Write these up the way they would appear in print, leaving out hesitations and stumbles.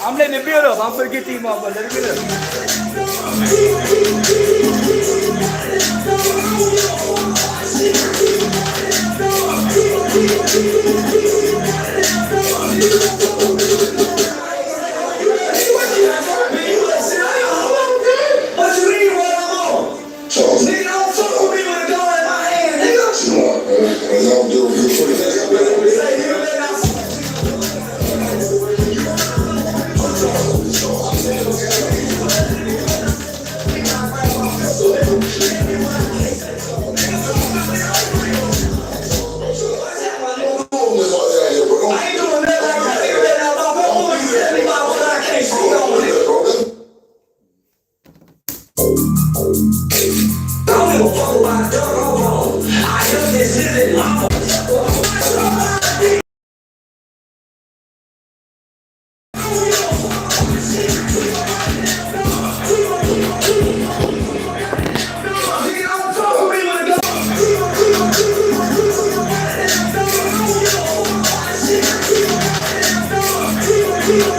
I'm letting it build up. I'm gonna get these motherfuckers. Let it build What you mean what I'm on? Nigga, don't fuck with me with a gun in my hand, nigga. Don't do it.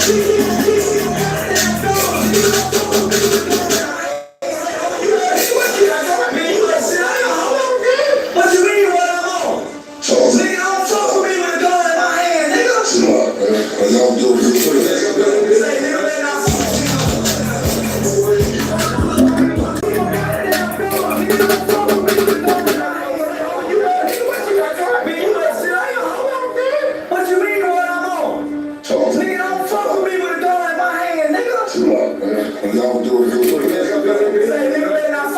What you mean what I'm on? Nigga, don't fuck with me with a gun in my hand, nigga. Y'all do it. Say, nigga, man, I'm what you mean what I'm on? Nigga, don't fuck with me with a gun in my hand, nigga. Y'all do it. Say, nigga, man, I'm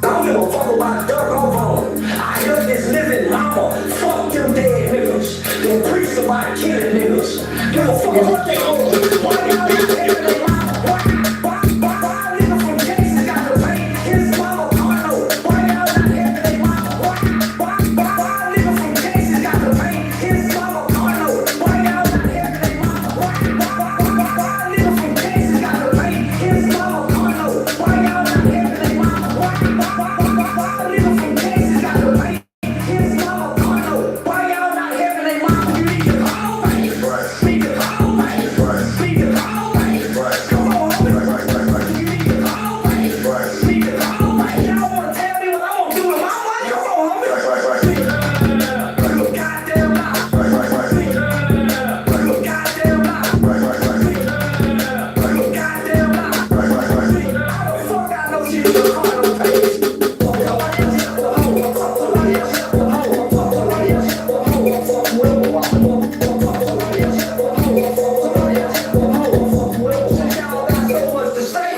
I don't give a fuck about dirt or bone. I heard this living llama. Fuck them dead niggas. Them priests about killing niggas. Give a fuck what they own. Why y'all not telling they llama? Why a nigga from Texas got to pay his mama condo? Why y'all not having they llama? Why a nigga from Texas got to pay his mama condo? Why y'all not having they llama? Why a nigga from Texas got to pay his mama condo? Why y'all not having they llama? Why a nigga from Texas got to pay his mama condo? Why y'all not having they llama? You need to call me. Need to call me. Need to call me. Come on, homie. You need to call me. Need to call me. Y'all wanna tell me what I'm gonna do with my money? Come on, homie. You a goddamn lie. You a goddamn lie. You a goddamn lie. How the fuck I know she's a carnal page? Y'all got so much to say.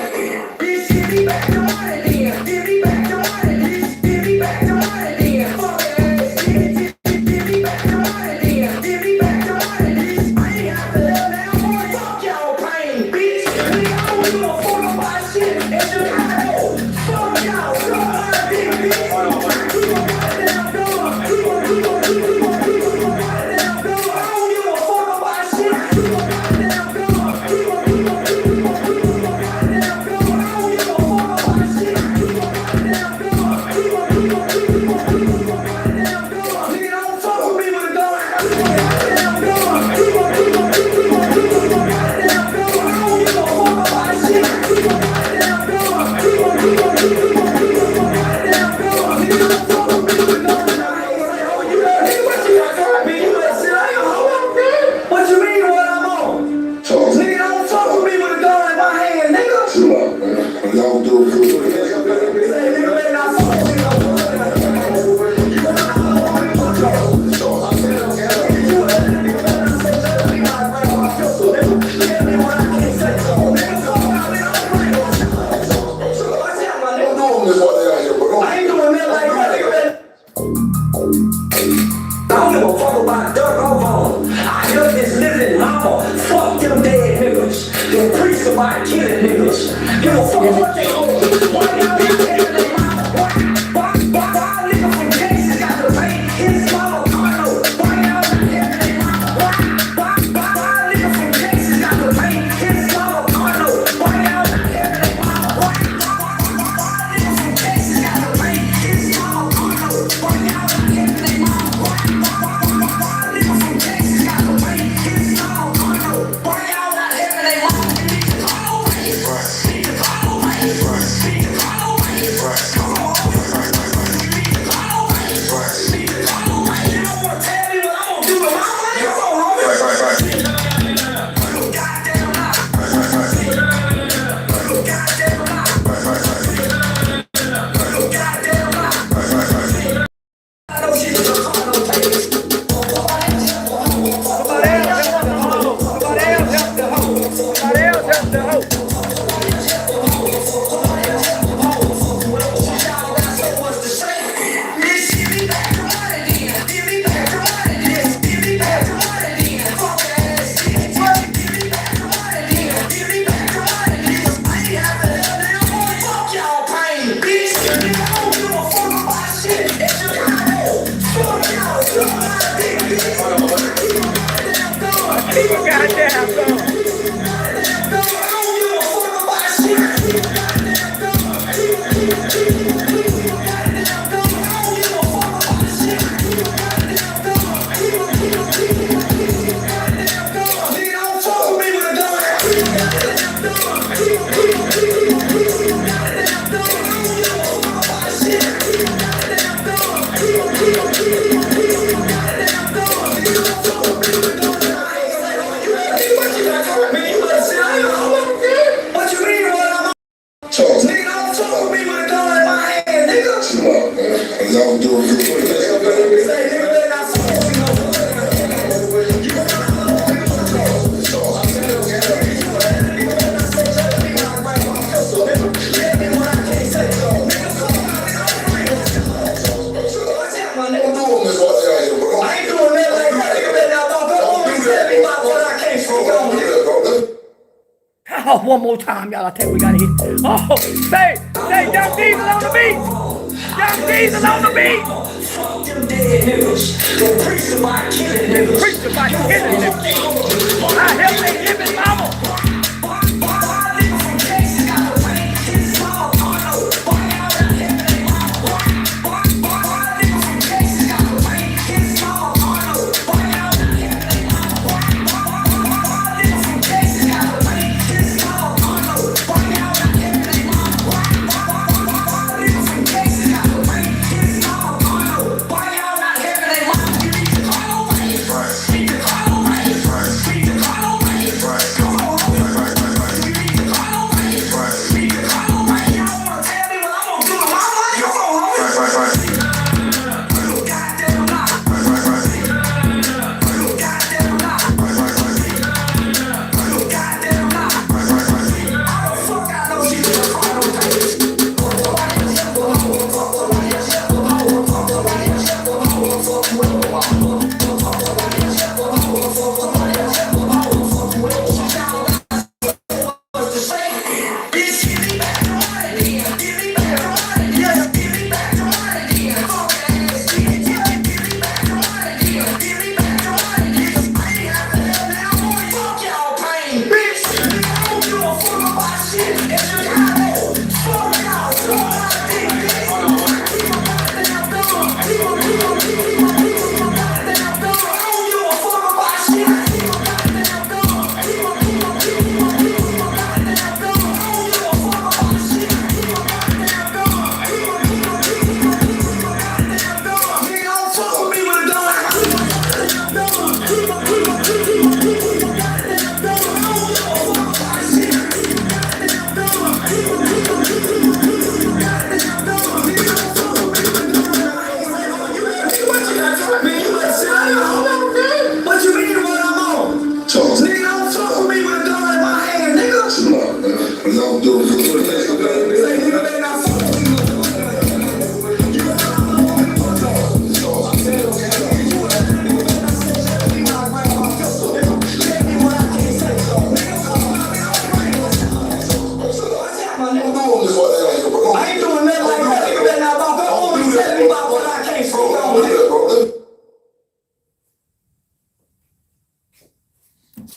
Bitch, give me back the money then. Give me back the money, bitch. Give me back the money then. Fuck ass. Give me back the money then. Give me back the money, bitch. I ain't got to love that boy. Fuck y'all pain, bitch. Nigga, I don't give a fuck about shit. In Chicago. Fuck y'all. Fuck her, bitch. We gon' goddamn go. We gon' goddamn go. I don't give a fuck about shit. We gon' goddamn go. We gon' goddamn go. I don't give a fuck about shit. We gon' goddamn go. We gon' goddamn go. Nigga, don't fuck with me with a gun. We gon' goddamn go. We gon' goddamn go. I don't give a fuck about shit. We gon' goddamn go. We gon' goddamn go. Nigga, don't fuck with me with a gun. You know, nigga, what you got for me? You better sit down. What you mean what I'm on? Nigga, don't fuck with me with a gun in my hand, nigga. Y'all do it. Say, nigga, man, I fuck with you. I ain't doing that like that, nigga. I don't give a fuck about dirt or bone. I heard this living llama. Fuck them dead niggas. Them priests about killing niggas. Give a fuck what they own. Why y'all not having they llama? Why a nigga from Texas got to pay his mama condo? Why y'all not having they llama? Why a nigga from Texas got to pay his mama condo? Why y'all not having they llama? Why a nigga from Texas Goddamn, dog. Oh, one more time, y'all. I tell you, we gotta hit. Oh, say, Young Diesel on the beat. Young Diesel on the beat. Fuck them dead niggas. They preach about killing niggas. Preach about killing niggas. I help they living mama.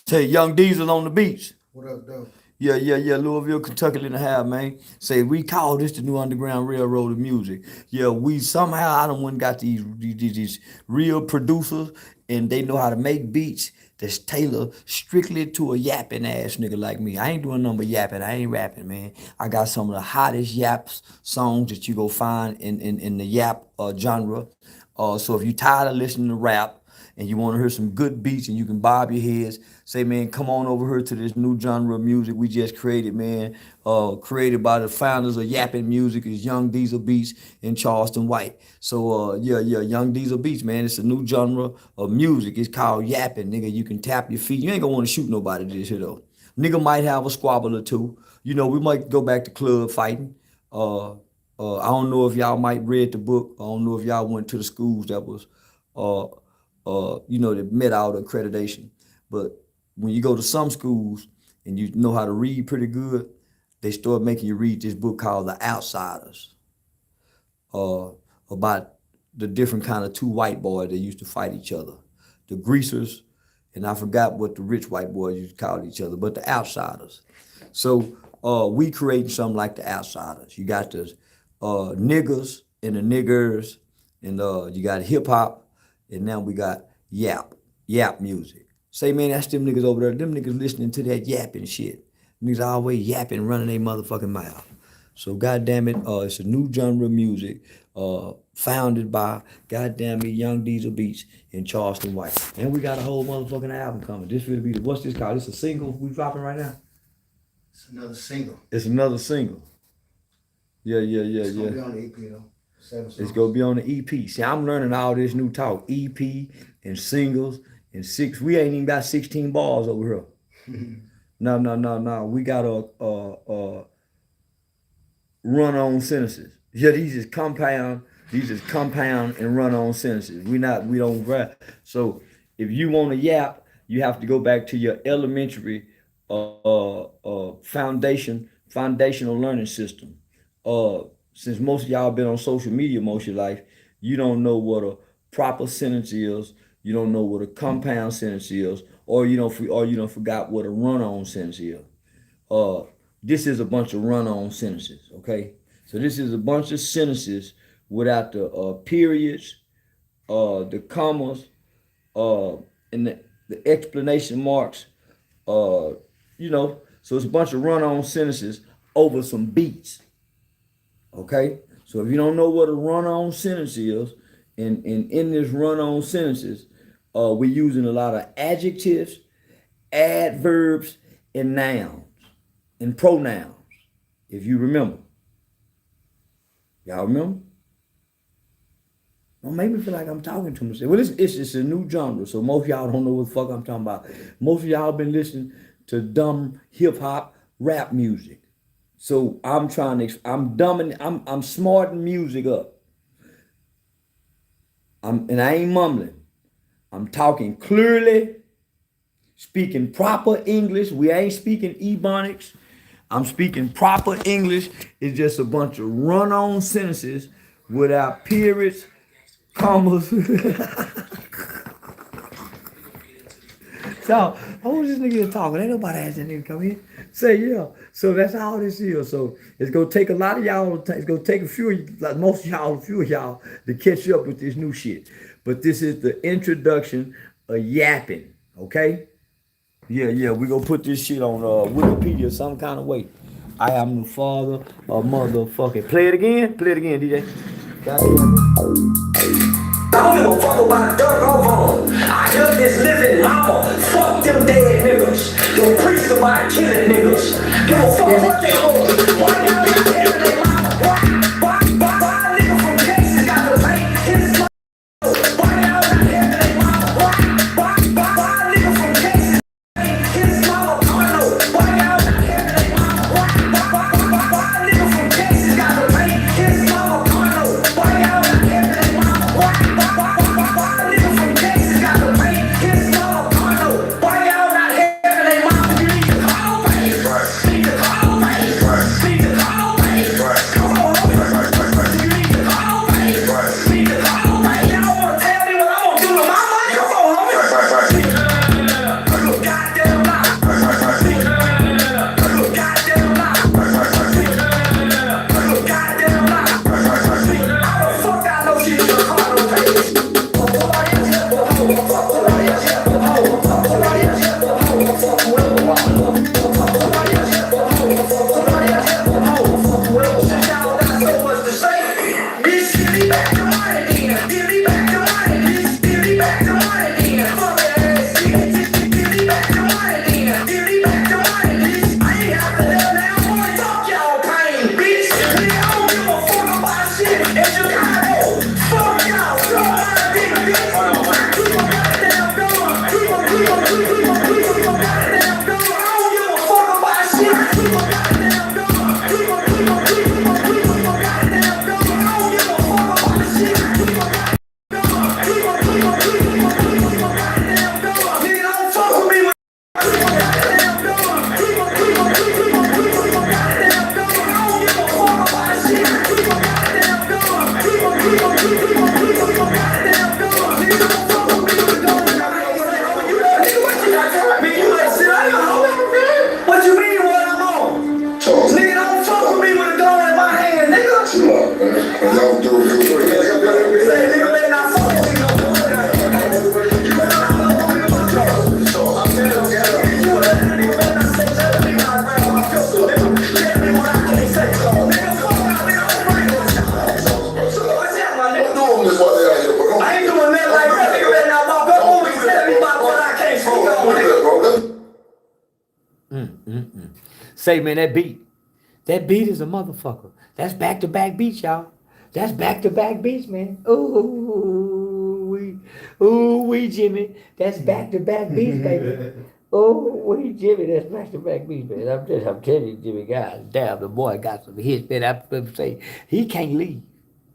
Say Young Diesel on the beach. What up, though? Yeah, Louisville, Kentucky in the half, man. Say we call this the new Underground Railroad of music. Yeah, we somehow I done went and got these real producers and they know how to make beats that's tailored strictly to a yapping ass nigga like me. I ain't doing nothing but yapping. I ain't rapping, man. I got some of the hottest yaps songs that you go find in the yap genre. So if you tired of listening to rap and you want to hear some good beats and you can bob your heads, say, man, come on over here to this new genre of music we just created, man. Created by the founders of Yapping Music, is Young Diesel Beats and Charleston White. So, Young Diesel Beats, man. It's a new genre of music. It's called yapping, nigga. You can tap your feet. You ain't gonna want to shoot nobody this shit, though. Nigga might have a squabble or two. You know, we might go back to club fighting. I don't know if y'all might read the book. I don't know if y'all went to the schools that was uh, that met out accreditation. But when you go to some schools and you know how to read pretty good, they start making you read this book called The Outsiders, about the different kind of two white boys that used to fight each other, the greasers and I forgot what the rich white boys used to call each other, but the outsiders. So we creating something like the outsiders. You got the niggers and the niggers, and you got hip hop, and now we got yap music. Say, man, that's them niggas over there. Them niggas listening to that yapping shit. Niggas always yapping, running their motherfucking mouth. So goddamn it, it's a new genre of music, founded by goddamn it Young Diesel Beats and Charleston White. And we got a whole motherfucking album coming. This will be what's this called? This a single we dropping right now? It's another single. It's another single. Yeah. It's gonna be on the EP though. 7 songs. It's gonna be on the EP. See, I'm learning all this new talk. EP and singles and six. We ain't even got 16 bars over here. No. We got a run-on sentences. Yeah, these is compound and run-on sentences. We don't grab. So if you want to yap, you have to go back to your elementary foundational learning system. Since most of y'all been on social media most of your life, you don't know what a proper sentence is. You don't know what a compound sentence is, or you don't forgot what a run-on sentence is. This is a bunch of run-on sentences, okay? So this is a bunch of sentences without the periods, the commas, and the explanation marks, So it's a bunch of run-on sentences over some beats, okay? So if you don't know what a run-on sentence is, and in this run-on sentences, we're using a lot of adjectives, adverbs, and nouns, and pronouns, if you remember. Y'all remember? Don't make me feel like I'm talking to myself. Well, it's just a new genre, so most of y'all don't know what the fuck I'm talking about. Most of y'all been listening to dumb hip-hop rap music. So I'm smarting music up. And I ain't mumbling. I'm talking clearly, speaking proper English. We ain't speaking Ebonics. I'm speaking proper English. It's just a bunch of run-on sentences without periods, commas. So, who's this nigga talking? Ain't nobody asked that nigga come in. Say, yeah. So that's all this is. So it's gonna take a lot of y'all. It's gonna take a few of y'all to catch up with this new shit. But this is the introduction of yapping. Okay? Yeah. We gonna put this shit on Wikipedia some kind of way. I am the father of motherfucking. Play it again, DJ. I don't give a fuck about dirt or bone. I heard this living mama. Fuck them dead niggas. Them priests about killing niggas. Give a fuck what they hold. Why y'all not having their mama? Why a nigga from Texas got to pay his mama? Why y'all not having their mama? Why a nigga from Texas pay his mama porno? Why y'all not having their mama? Why a nigga from Texas got to pay his mama porno? Why y'all not having their mama? Why a nigga from Texas got to pay his mama porno? Why y'all not having their mama? You need to call me first. Need to call me first. Need to call Say, man, that beat. That beat is a motherfucker. That's back-to-back beats, y'all. That's back-to-back beats, man. Ooh, Jimmy. That's back-to-back beats, baby. Jimmy, that's back-to-back beats, man. I'm telling you, Jimmy, God damn, the boy got some hits, man. I say, he can't leave.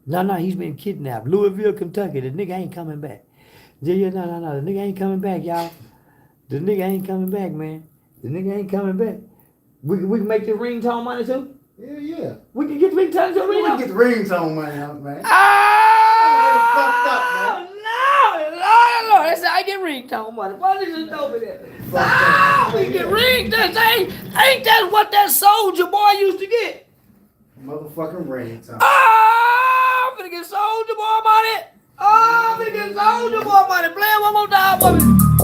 No, he's been kidnapped. Louisville, Kentucky. The nigga ain't coming back. Yeah, no. The nigga ain't coming back, y'all. The nigga ain't coming back, man. The nigga ain't coming back. We can make the ringtone money too? Yeah. We can get the ringtone to We ringtone? can get the ringtone money out, man. Oh, Fucked up, man. Lord. That's how I get ringtone money. What is it over there? We get ringtone. Ain't that what that soldier boy used to get? Motherfucking ringtone. I'm finna get soldier boy money. I'm finna get soldier boy money. Play it one more time for me. I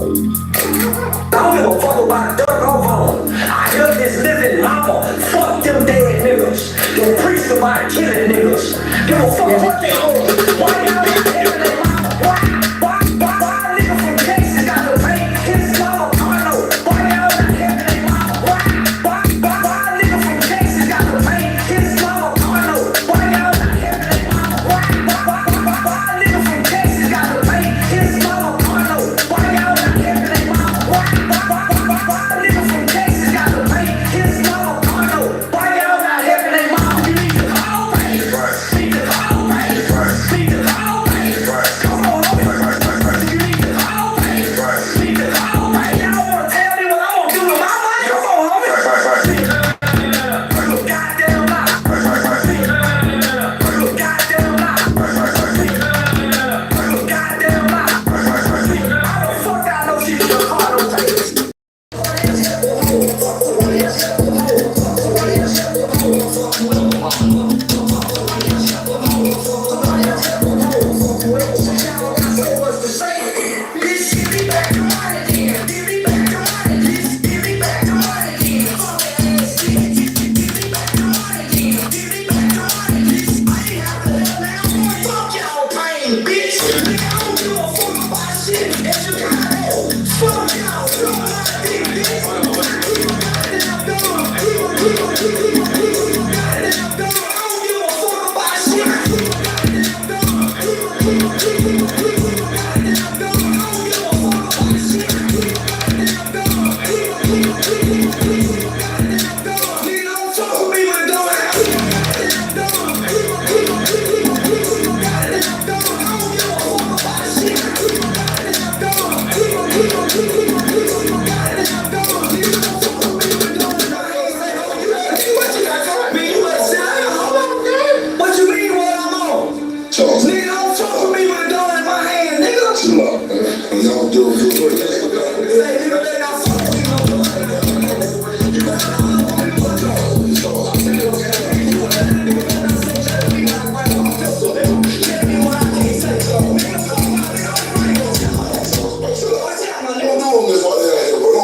don't give a fuck about dirt or bone. I hear this living mama. Fuck them dead niggas. Them priests about killing niggas. Give a fuck what they own. Why y'all not killing their mama? Why a nigga from Texas got to pay his mama porno? Why y'all not killing their mama? Why a nigga from Texas got to pay his mama porno? Why y'all not killing their mama? Why a nigga from Texas got to pay his mama porno? Why y'all not killing their mama? Why a nigga from Texas got to pay his mama porno? Why y'all not helping their mama? You need to call me. Need to call me. Need to call me. Come on, homie. You need to call me. Need to call me. Y'all wanna tell me what I'm gonna do with my money? Come on, homie. Look, goddamn lie. Look, goddamn lie. Look, goddamn lie. How the fuck I know she was a car on papers? What you mean what I'm on? Nigga, don't talk to me with a gun in my hand, nigga. Y'all do good work. Say, nigga, they not fuck with me no more.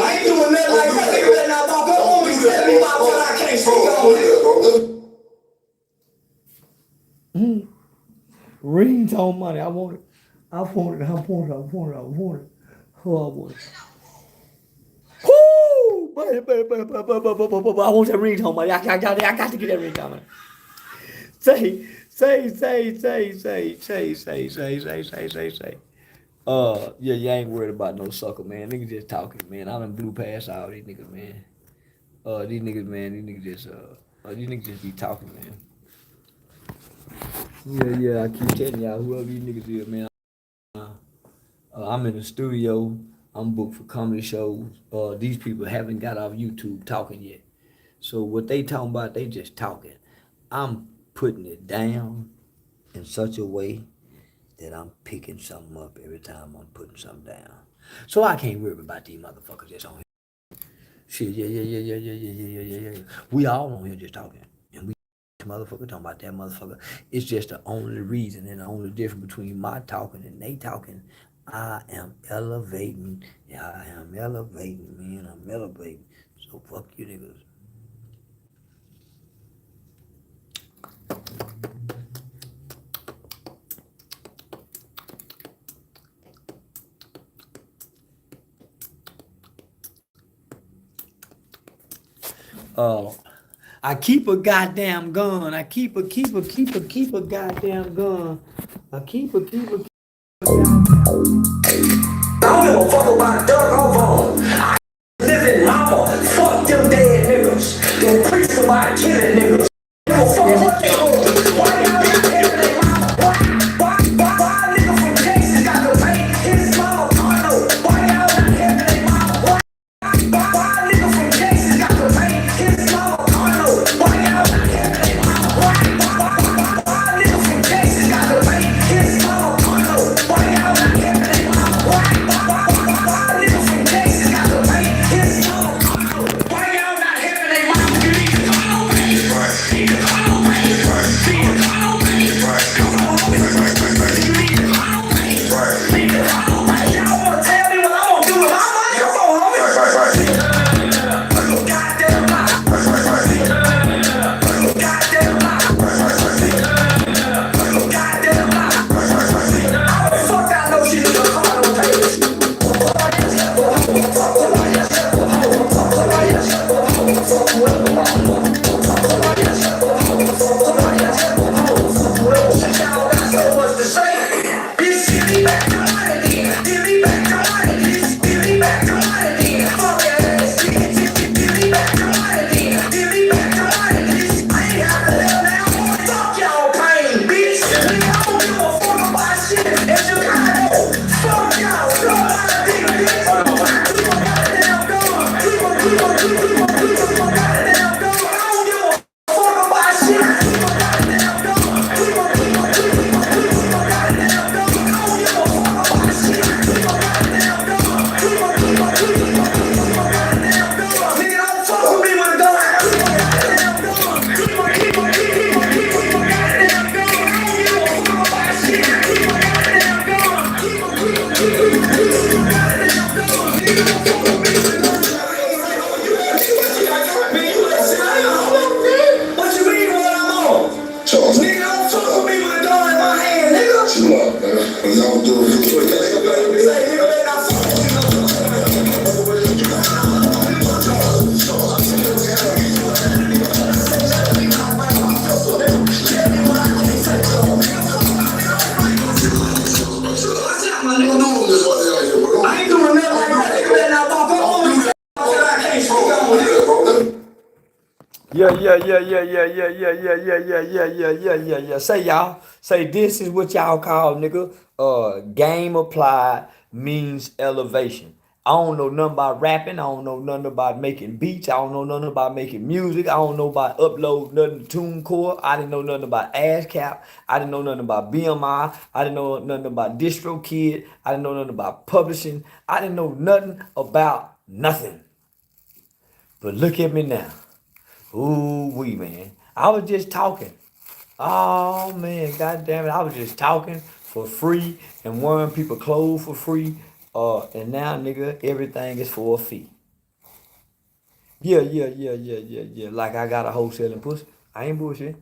I ain't doing nothing like that. Nigga better not walk up on me. Tell me about what I can't speak on, nigga. Ringtone money. I want it. Oh, I want it. Woo! I want that ringtone money. I got to get that ringtone money. Say. Yeah, you ain't worried about no sucker, man. Niggas just talking, man. I done blew past all these niggas, man. These niggas just be talking, man. Yeah, I keep telling y'all, whoever these niggas is, man. I'm in the studio. I'm booked for comedy shows. These people haven't got off YouTube talking yet. So what they talking about, they just talking. I'm putting it down in such a way that I'm picking something up every time I'm putting something down. So I can't worry about these motherfuckers that's on here. Shit, yeah. We all on here just talking. And we motherfucker talking about that motherfucker. It's just the only reason and the only difference between my talking and they talking. I am elevating. Yeah, I am elevating, man. I'm elevating. So fuck you niggas. Uh, I keep a goddamn gun. I keep a goddamn gun. I keep a. I don't give a fuck about Doug Hovon. Living mama, fuck them dead niggas. Them priests about killing niggas. Give a fuck what they do. Why y'all not killing their mama? Why a nigga from Texas got to pay his mama condo? Why y'all not killing their mama? Why a nigga from Texas got to pay his mama condo? Why y'all not killing their mama? Why a nigga from Texas got to pay his mama condo? Why y'all not killing their mama? Why a nigga from Texas got to pay his mama condo? Why y'all not killing their mama? You need to call on me. You need to call on me. You need to call on me. Come on, homie. You need to call on me. You need to call on me. Y'all wanna tell me what I'm gonna do with my money? Come on, homie. Goddamn lie. Goddamn lie. Goddamn lie. How the fuck I know she need a car on papers? Y'all got so much to say. Bitch, give me back the money then. Give me back the money, bitch. Give me back the money then. Fuck your ass, bitch. Give me back the money then. Give me back the money, bitch. I ain't got to live now. Fuck y'all pain, bitch. Nigga, I don't give a fuck about shit. In Chicago, fuck y'all. Blow my dick, bitch. Keep my goddamn gun. Keep my goddamn gun. I don't give a fuck about shit. Keep my goddamn gun. Keep my goddamn gun. I don't give a fuck about shit. Keep my goddamn gun. Keep my goddamn gun. Nigga, don't fuck with me with a gun. Keep my goddamn gun. Keep my goddamn gun. I don't give a fuck about shit. Keep my goddamn gun. Keep my goddamn gun. Nigga, don't fuck with me with a gun. What you mean what I'm on? Charleston. Nigga, don't fuck with me with a gun in my hand, nigga. Chill out, man. Y'all do it good. Say, nigga, man, I fuck with you. I ain't doing nothing like that. Nigga, man, I walk up on me. I can't speak on. Yeah. Say y'all. Say this is what y'all call nigga. Game applied means elevation. I don't know nothing about rapping. I don't know nothing about making beats. I don't know nothing about making music. I don't know about upload nothing to TuneCore. I didn't know nothing about ASCAP. I didn't know nothing about BMI. I didn't know nothing about DistroKid. I didn't know nothing about publishing. I didn't know nothing about nothing. But look at me now. Ooh wee, man. I was just talking. Oh man, god damn it. I was just talking for free and wearing people clothes for free. And now nigga, everything is for a fee. Yeah. Like I got a wholesaling pussy. I ain't bullshit.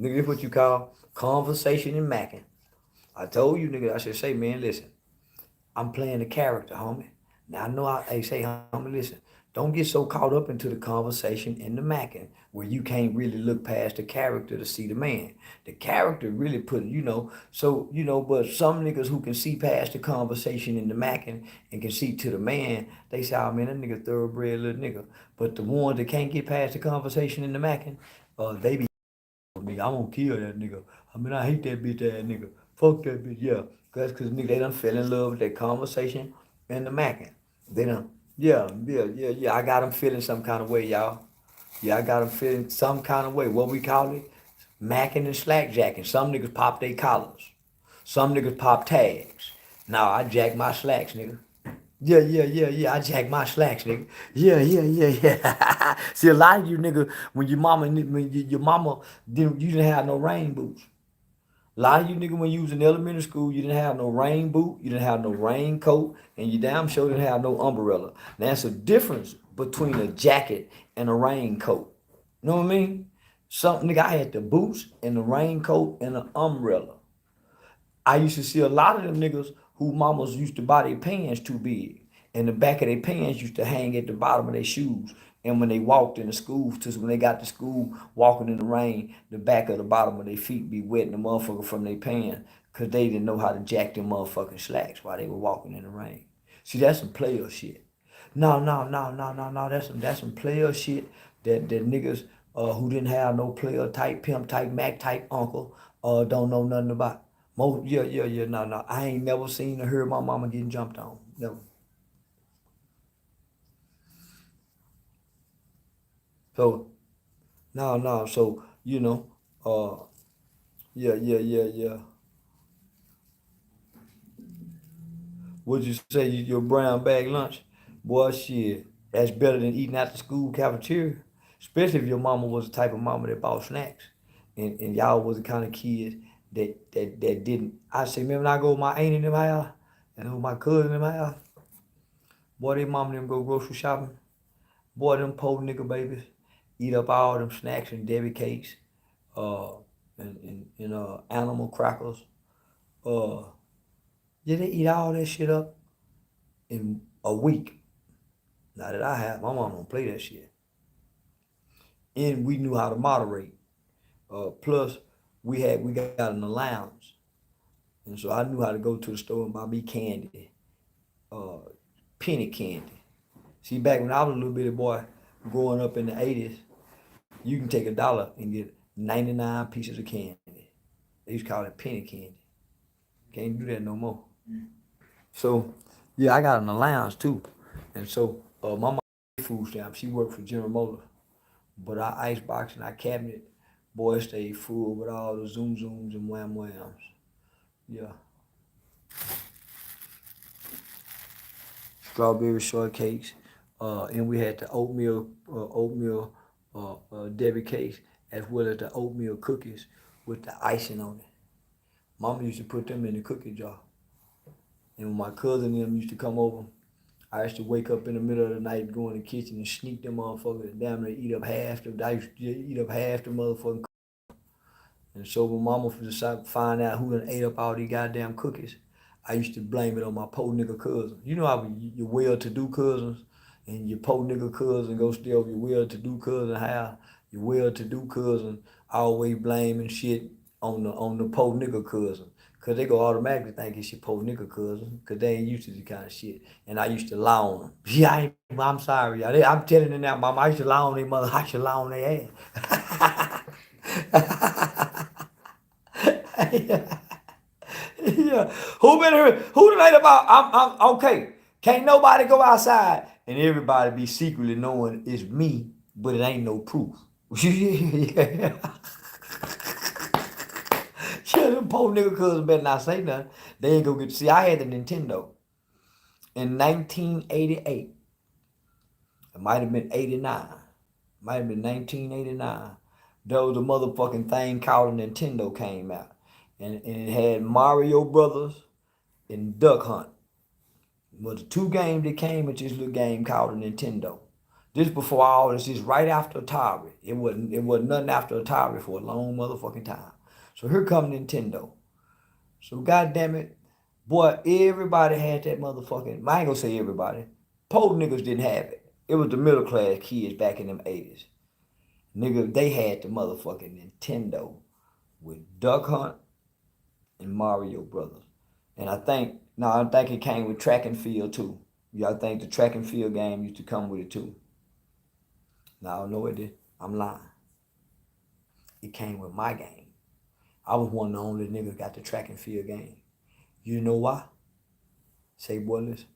Nigga, this what you call conversation and macking. I told you nigga, I should say, man, listen. I'm playing the character, homie. Now I know I say, homie, listen, don't get so caught up into the conversation and the macking where you can't really look past the character to see the man. The character really put, but some niggas who can see past the conversation and the macking and can see to the man, they say, oh man, that nigga thoroughbred little nigga. But the ones that can't get past the conversation and the macking, they be nigga, I'm gonna kill that nigga. I mean, I hate that bitch ass nigga. Fuck that bitch, yeah. That's cause nigga, they done fell in love with that conversation and the macking. They done, yeah. I got them feeling some kind of way, y'all. Yeah, I got them feeling some kind of way. What we call it? Macking and slackjacking. Some niggas pop their collars. Some niggas pop tags. Now I jack my slacks, nigga. Yeah. I jack my slacks, nigga. Yeah. See, a lot of you nigga, your mama you didn't have no rain boots. A lot of you nigga, when you was in elementary school, you didn't have no rain boot, you didn't have no raincoat, and you damn sure didn't have no umbrella. Now, that's a difference between a jacket and a raincoat. You know what I mean? Some nigga, I had the boots and the raincoat and the umbrella. I used to see a lot of them niggas who mamas used to buy their pants too big. And the back of their pants used to hang at the bottom of their shoes. And when they walked in the school, just when they got to school, walking in the rain, the back of the bottom of their feet be wet and the motherfucker from their pants, cause they didn't know how to jack them motherfucking slacks while they were walking in the rain. See, that's some player shit. No. That's some player shit that niggas who didn't have no player type, pimp type, Mac type uncle don't know nothing about. No. I ain't never seen or heard my mama getting jumped on. Never. So no. So yeah. Would you say your brown bag lunch? Boy, shit, that's better than eating at the school cafeteria. Especially if your mama was the type of mama that bought snacks. And y'all was the kind of kids that didn't. I say, remember when I go with my aunt in them house and with my cousin in them house? Boy, they mama them go grocery shopping. Boy, them poor nigga babies eat up all them snacks and Debbie cakes, uh, and animal crackers. Uh, yeah, they eat all that shit up in a week. Now that I have, my mom don't play that shit. And we knew how to moderate. Plus, we got an allowance, and so I knew how to go to the store and buy me candy, uh, penny candy. See, back when I was a little bitty boy, growing up in the '80s, you can take $1 and get 99 pieces of candy. They used to call it penny candy. Can't do that no more. So, yeah, I got an allowance too, and so my mom food stamp. She worked for General Motors, but our icebox and our cabinet, boy, stayed full with all the zoom zooms and wham whams. Yeah. Strawberry shortcakes, and we had the oatmeal Debbie cakes, as well as the oatmeal cookies with the icing on it. Mama used to put them in the cookie jar. And when my cousin and them used to come over, I used to wake up in the middle of the night, go in the kitchen and sneak them motherfuckers damn near eat up half the. I used to eat up half the motherfucking. And so when Mama decided to find out who done ate up all these goddamn cookies, I used to blame it on my po nigga cousin. You know how your well-to-do cousins and your po nigga cousin go steal your well-to-do cousin house. Your well-to-do cousin always blaming shit on the po nigga cousin. Cause they go automatically think it's your po nigga cousin, cause they ain't used to this kind of shit. And I used to lie on them. Yeah, I'm sorry, y'all. I'm telling them now, Mama, I used to lie on their mother. I used to lie on their ass. Yeah. Who been here? Who done ate about? I'm okay. Can't nobody go outside and everybody be secretly knowing it's me, but it ain't no proof. Yeah. Yeah, them poor nigga cousins better not say nothing. They ain't gonna get to see. I had the Nintendo in 1988. It might have been 89. Might have been 1989. There was a motherfucking thing called a Nintendo came out. And it had Mario Brothers and Duck Hunt. It was the two games that came with this little game called a Nintendo. This before all this, is right after Atari. It wasn't nothing after Atari for a long motherfucking time. So here come Nintendo. So goddamn it, boy, everybody had that motherfucking. I ain't gonna say everybody. Poor niggas didn't have it. It was the middle class kids back in them 80s. Nigga, they had the motherfucking Nintendo with Duck Hunt and Mario Brothers. And I think it came with track and field too. Yeah, I think the track and field game used to come with it too. No, it did. I'm lying. It came with my game. I was one of the only niggas got the track and field game. You know why? Say, boy, listen.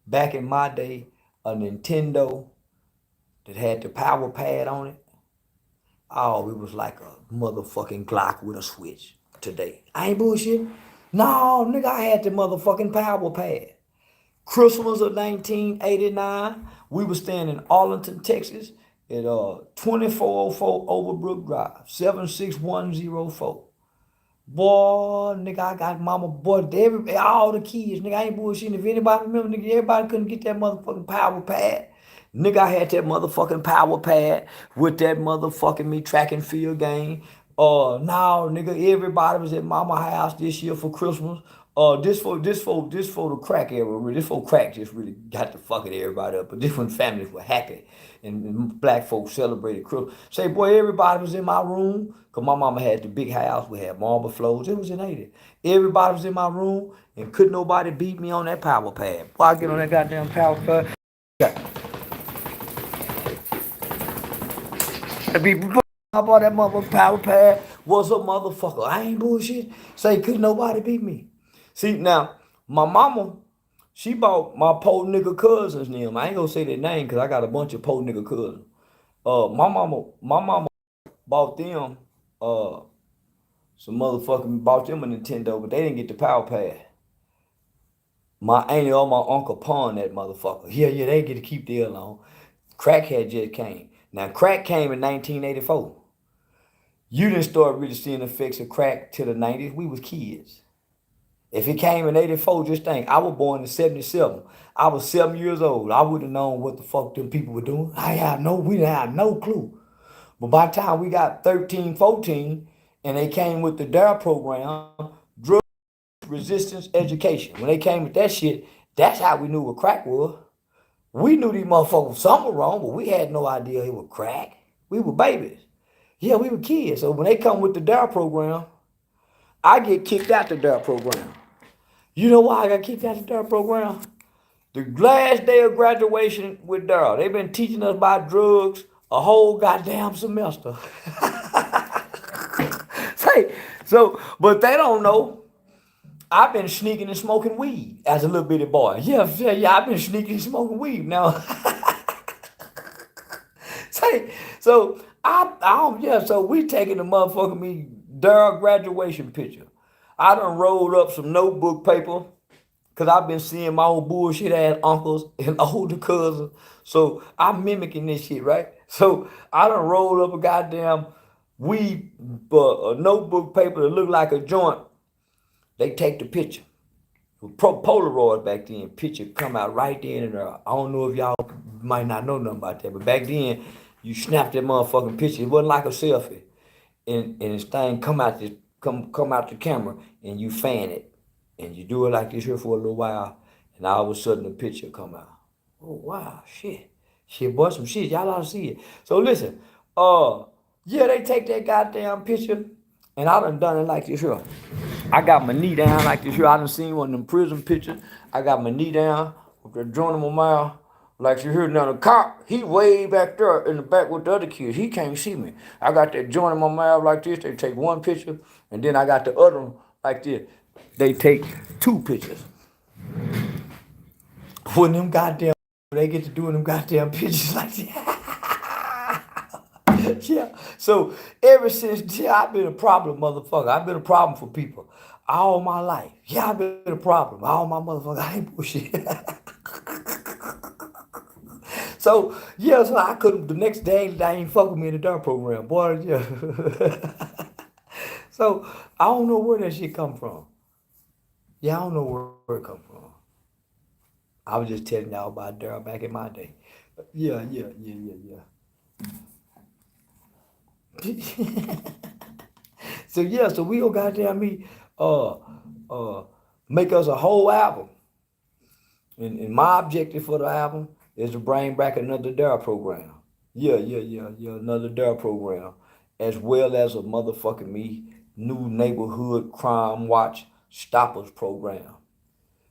Back in my day, a Nintendo that had the power pad on it, oh, it was like a motherfucking Glock with a switch today. I ain't bullshit. No, nigga, I had the motherfucking power pad. Christmas of 1989, we were staying in Arlington, Texas, at 2404 Overbrook Drive, 76104. Boy, nigga, I got mama, boy, all the kids, nigga, I ain't bullshitting. If anybody remember, nigga, everybody couldn't get that motherfucking power pad. Nigga, I had that motherfucking power pad with that motherfucking me track and field game. Now, nigga, everybody was at mama house this year for Christmas. This for the crack era. This for crack just really got the fucking everybody up. But this when families were happy and black folks celebrated Christmas. Say, boy, everybody was in my room. Cause my mama had the big house. We had marble floors. It was in 80. Everybody was in my room and couldn't nobody beat me on that power pad. Boy, I get on that goddamn power pad. How about that motherfucking power pad was a motherfucker. I ain't bullshit. Say, couldn't nobody beat me. See, now, my mama, she bought my poor nigga cousins them. I ain't gonna say their name because I got a bunch of poor nigga cousins. My mama bought them, some motherfucking, bought them a Nintendo, but they didn't get the power pad. My auntie or my uncle pawned that motherfucker. Yeah, they get to keep their alone. Crack had just came. Now, crack came in 1984. You didn't start really seeing the effects of crack till the 90s. We was kids. If it came in 84, just think, I was born in 77. I was 7 years old. I wouldn't have known what the fuck them people were doing. We didn't have no clue. But by the time we got 13, 14, and they came with the DARE program, drug resistance education. When they came with that shit, that's how we knew what crack was. We knew these motherfuckers something was wrong, but we had no idea it was crack. We were babies. Yeah, we were kids. So when they come with the DARE program, I get kicked out the DARE program. You know why I got kicked out the DARE program? The last day of graduation with DARE, they've been teaching us about drugs a whole goddamn semester. But they don't know. I've been sneaking and smoking weed as a little bitty boy. Yeah, I've been sneaking and smoking weed now. So we taking the motherfucking me DARE graduation picture. I done rolled up some notebook paper because I've been seeing my old bullshit ass uncles and older cousins. So I'm mimicking this shit, right? So I done rolled up a goddamn weed, a notebook paper that look like a joint. They take the picture. Polaroid back then, picture come out right then and there. I don't know if y'all might not know nothing about that, but back then, you snap that motherfucking picture. It wasn't like a selfie. And this thing come out the camera and you fan it. And you do it like this here for a little while, and all of a sudden the picture come out. Oh wow, shit. Shit, boy, some shit. Y'all ought to see it. So listen, they take that goddamn picture, and I done it like this here. I got my knee down like this here. I done seen one of them prison pictures. I got my knee down with the joint in my mouth. Like you hear now the cop, he way back there in the back with the other kids. He can't see me. I got that joint in my mouth like this. They take one picture, and then I got the other one like this. They take two pictures. When them goddamn, they get to doing them goddamn pictures like that. Yeah. So ever since, I've been a problem, motherfucker. I've been a problem for people all my life. Yeah, I've been a problem. All my motherfucker, I ain't bullshit. So I couldn't, the next day, they ain't fuck with me in the DARE program, boy, yeah. So, I don't know where that shit come from. Yeah, I don't know where it come from. I was just telling y'all about DARE back in my day. But yeah. So we gonna goddamn me, make us a whole album. And my objective for the album is to bring back another DARE program. Yeah, another DARE program. As well as a motherfucking new neighborhood crime watch stoppers program.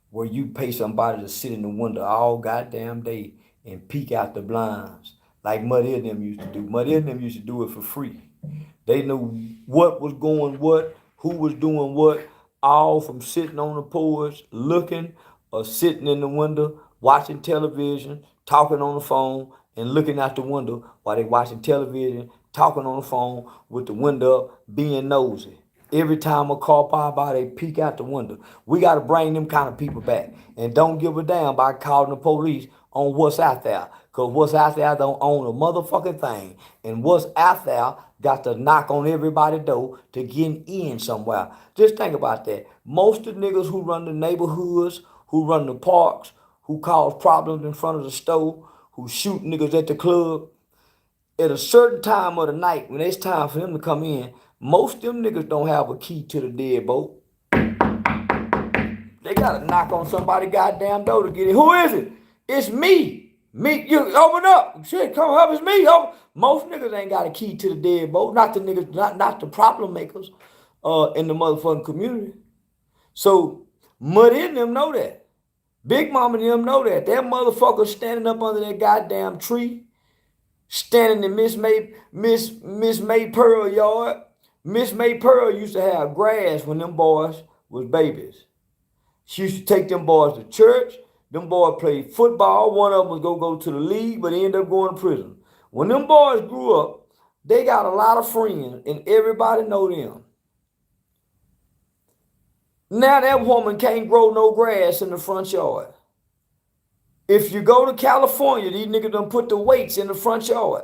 Where you pay somebody to sit in the window all goddamn day and peek out the blinds. Like Muddy and them used to do. Muddy and them used to do it for free. They knew what was going what, who was doing what, all from sitting on the porch, looking, or sitting in the window, watching television, talking on the phone, and looking out the window while they watching television, talking on the phone with the window up, being nosy. Every time a car pop by, they peek out the window. We got to bring them kind of people back. And don't give a damn by calling the police on what's out there. Because what's out there don't own a motherfucking thing. And what's out there got to knock on everybody's door to get in somewhere. Just think about that. Most of the niggas who run the neighborhoods, who run the parks, who cause problems in front of the store, who shoot niggas at the club, at a certain time of the night, when it's time for them to come in, Most of them niggas don't have a key to the deadbolt. They gotta knock on somebody's goddamn door to get in. Who is it? It's me. Me, you open up. Shit, come up, it's me. Open. Most niggas ain't got a key to the deadbolt. Not the niggas, not the problem makers in the motherfucking community. So Muddy and them know that. Big Mama and them know that. That motherfucker standing up under that goddamn tree, standing in Miss May Pearl yard. Miss May Pearl used to have grass when them boys was babies. She used to take them boys to church. Them boys played football. One of them was go to the league, but they ended up going to prison. When them boys grew up, they got a lot of friends, and everybody know them. Now that woman can't grow no grass in the front yard. If you go to California, these niggas done put the weights in the front yard.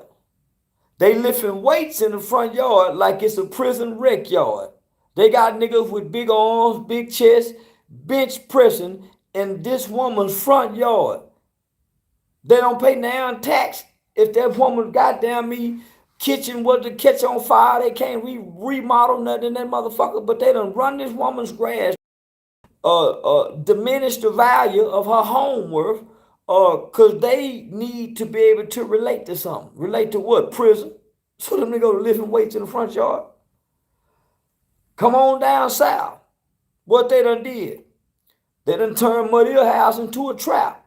They lifting weights in the front yard like it's a prison rec yard. They got niggas with big arms, big chest, bench pressing in this woman's front yard. They don't pay now tax. If that woman goddamn me kitchen was to catch on fire, they can't remodel nothing in that motherfucker, but they done run this woman's grass, diminish the value of her home worth, cause they need to be able to relate to something. Relate to what? Prison. So them they go to lifting weights in the front yard. Come on down south. What they done did? They done turned Muddy house into a trap.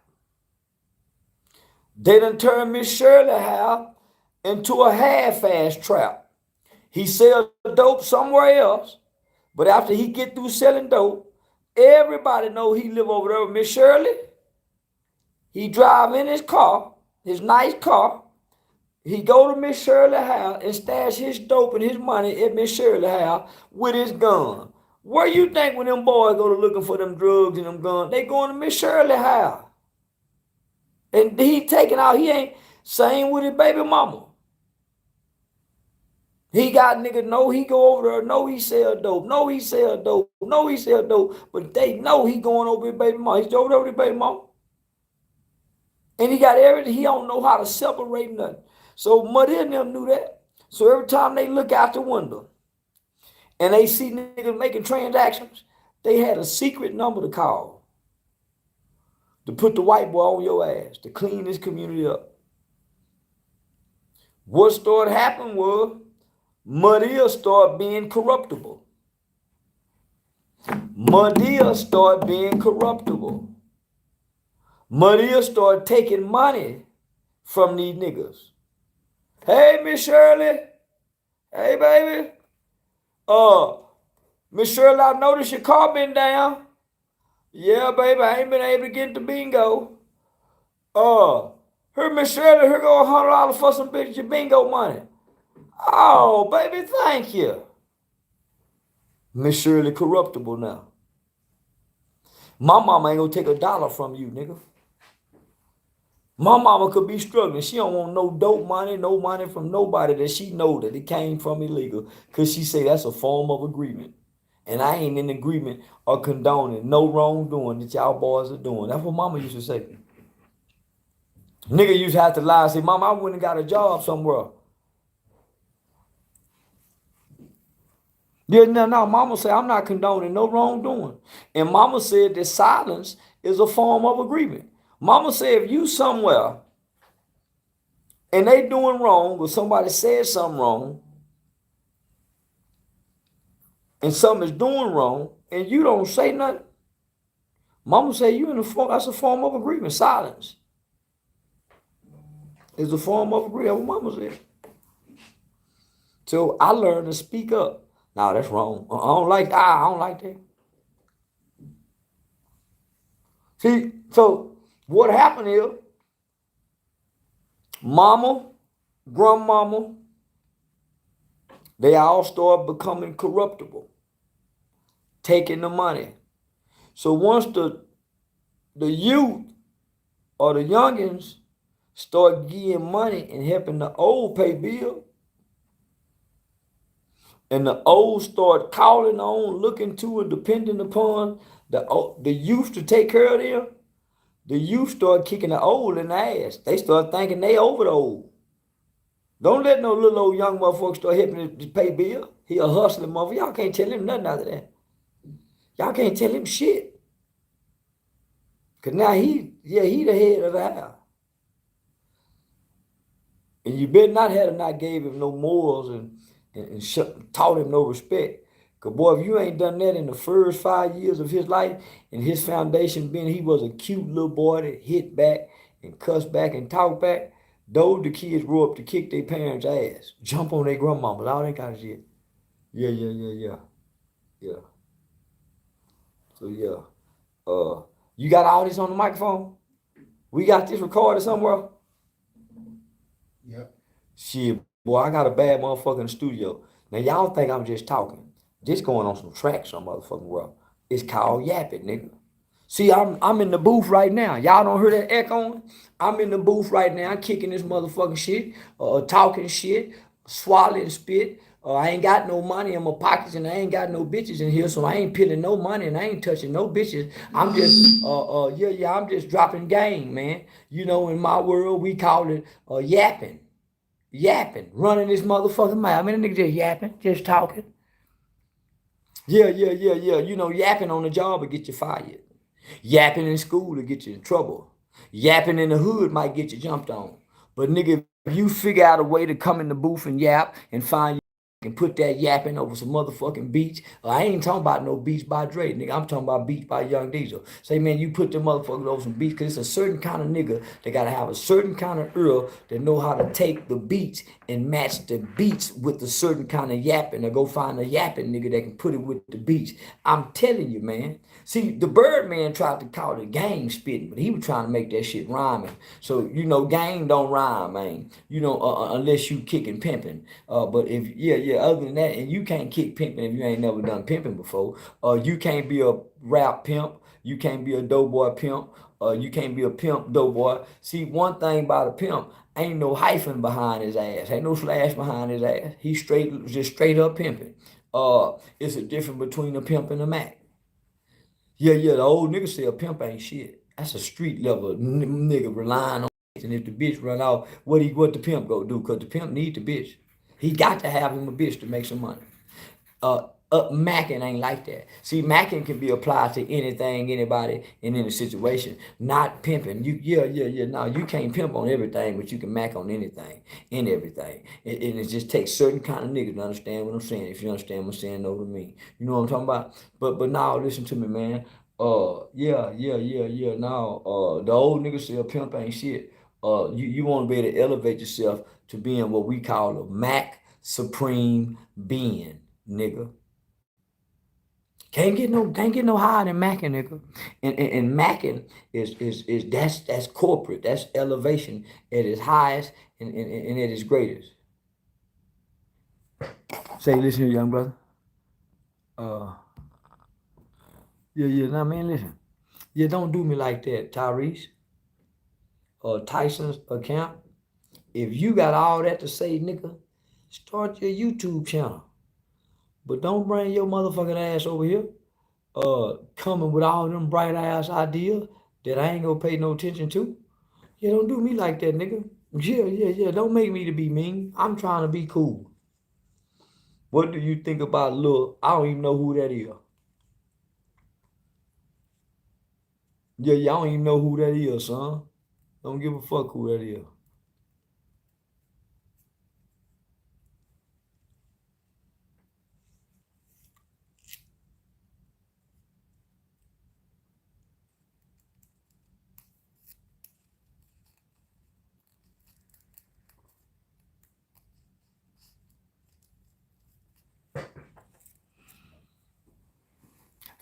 They done turned Miss Shirley house into a half-ass trap. He sells dope somewhere else, but after he get through selling dope, everybody know he live over there with Miss Shirley. He drive in his car, his nice car. He go to Miss Shirley house and stash his dope and his money at Miss Shirley house with his gun. Where you think when them boys go to looking for them drugs and them guns, they going to Miss Shirley house. And he taking out, he ain't same with his baby mama. He got niggas know he go over there, know he sell dope, know he sell dope, know he sell dope, but they know he going over his baby mama. He's over there with his baby mama. And he got everything, he don't know how to separate nothing. So Muddy and them knew that. So every time they look out the window and they see niggas making transactions, they had a secret number to call to put the white boy on your ass, to clean this community up. What started happening was Muddy started being corruptible. Muddy started being corruptible. Muddy started taking money from these niggas. Hey, Miss Shirley. Hey, baby. Miss Shirley, I noticed your car been down. Yeah, baby, I ain't been able to get the bingo. Here, Miss Shirley, here go $100 for some bitch your bingo money. Oh, baby, thank you. Miss Shirley corruptible now. My mama ain't gonna take $1 from you, nigga. My mama could be struggling. She don't want no dope money, no money from nobody that she know that it came from illegal. Cause she say that's a form of agreement. And I ain't in agreement or condoning no wrongdoing that y'all boys are doing. That's what mama used to say. Nigga used to have to lie and say, Mama, I went and got a job somewhere. Yeah, no, mama said, I'm not condoning no wrongdoing. And mama said that silence is a form of agreement. Mama said, if you somewhere and they doing wrong or somebody said something wrong and something is doing wrong and you don't say nothing, mama said, you in a form, that's a form of agreement. Silence is a form of agreement. That's what mama said. So I learned to speak up. No, that's wrong. I don't like that. See, so what happened is, mama, grandmama, they all start becoming corruptible, taking the money. So once the youth or the youngins start getting money and helping the old pay bills, and the old start calling on, looking to, and depending upon the youth to take care of them, the youth start kicking the old in the ass. They start thinking they over the old. Don't let no little old young motherfucker start helping him to pay bill. He a hustling motherfucker. Y'all can't tell him nothing out of that. Y'all can't tell him shit. Cause now he the head of the house. And you better not have him not gave him no morals and taught him no respect. Cause boy, if you ain't done that in the first 5 years of his life, and his foundation being he was a cute little boy that hit back and cuss back and talk back, those the kids grow up to kick their parents' ass, jump on their grandmamas, all that kind of shit. Yeah. So yeah. You got all this on the microphone? We got this recorded somewhere? Yep. Shit, boy, I got a bad motherfucker in the studio. Now y'all think I'm just talking. This going on some tracks, some motherfucking world. It's called yapping, nigga. See, I'm in the booth right now. Y'all don't hear that echoing? I'm in the booth right now, kicking this motherfucking shit, talking shit, swallowing spit. I ain't got no money in my pockets and I ain't got no bitches in here, so I ain't peeling no money and I ain't touching no bitches. I'm just, I'm just dropping game, man. You know, in my world, we call it yapping. Yapping, running this motherfucking mouth. I mean, the nigga just yapping, just talking. Yeah. You know, yapping on the job will get you fired. Yapping in school will get you in trouble. Yapping in the hood might get you jumped on. But nigga, if you figure out a way to come in the booth and yap and find and put that yapping over some motherfucking beats. I ain't talking about no Beats by Dre, nigga. I'm talking about Beats by Young Diesel. Say, man, you put them motherfuckers over some beats, because it's a certain kind of nigga that gotta have a certain kind of ear that know how to take the beats and match the beats with a certain kind of yapping, or go find a yapping nigga that can put it with the beats. I'm telling you, man. See, the Birdman tried to call it gang spitting, but he was trying to make that shit rhyming. So, you know, gang don't rhyme, man. You know, unless you kicking pimping. But if, other than that, and you can't kick pimping if you ain't never done pimping before. You can't be a rap pimp. You can't be a doughboy pimp. You can't be a pimp doughboy. See, one thing about a pimp, ain't no hyphen behind his ass. Ain't no slash behind his ass. He's just straight up pimping. It's a difference between a pimp and a Mac. Yeah, the old nigga say a pimp ain't shit. That's a street level nigga relying on bitch. And if the bitch run off, what the pimp go do? Cause the pimp need the bitch. He got to have him a bitch to make some money. Macking ain't like that. See, macking can be applied to anything, anybody, in any situation. Not pimping. No, you can't pimp on everything, but you can mac on anything, in everything. And it just takes certain kind of niggas to understand what I'm saying. If you understand what I'm saying, know what I mean. You know what I'm talking about? But now listen to me, man. Now, the old nigga say a pimp ain't shit. You want to be able to elevate yourself to being what we call a Mac Supreme being, nigga. Can't get no higher than macking, nigga. And macking is that's corporate. That's elevation at its highest and at its greatest. Say, listen here, young brother. Nah, man, listen. Yeah, don't do me like that, Tyrese. Tyson's account. If you got all that to say, nigga, start your YouTube channel. But don't bring your motherfucking ass over here, coming with all them bright ass ideas that I ain't gonna pay no attention to. Yeah, don't do me like that, nigga. Yeah. Don't make me to be mean. I'm trying to be cool. What do you think about Lil? I don't even know who that is. Yeah, I don't even know who that is, son. Don't give a fuck who that is.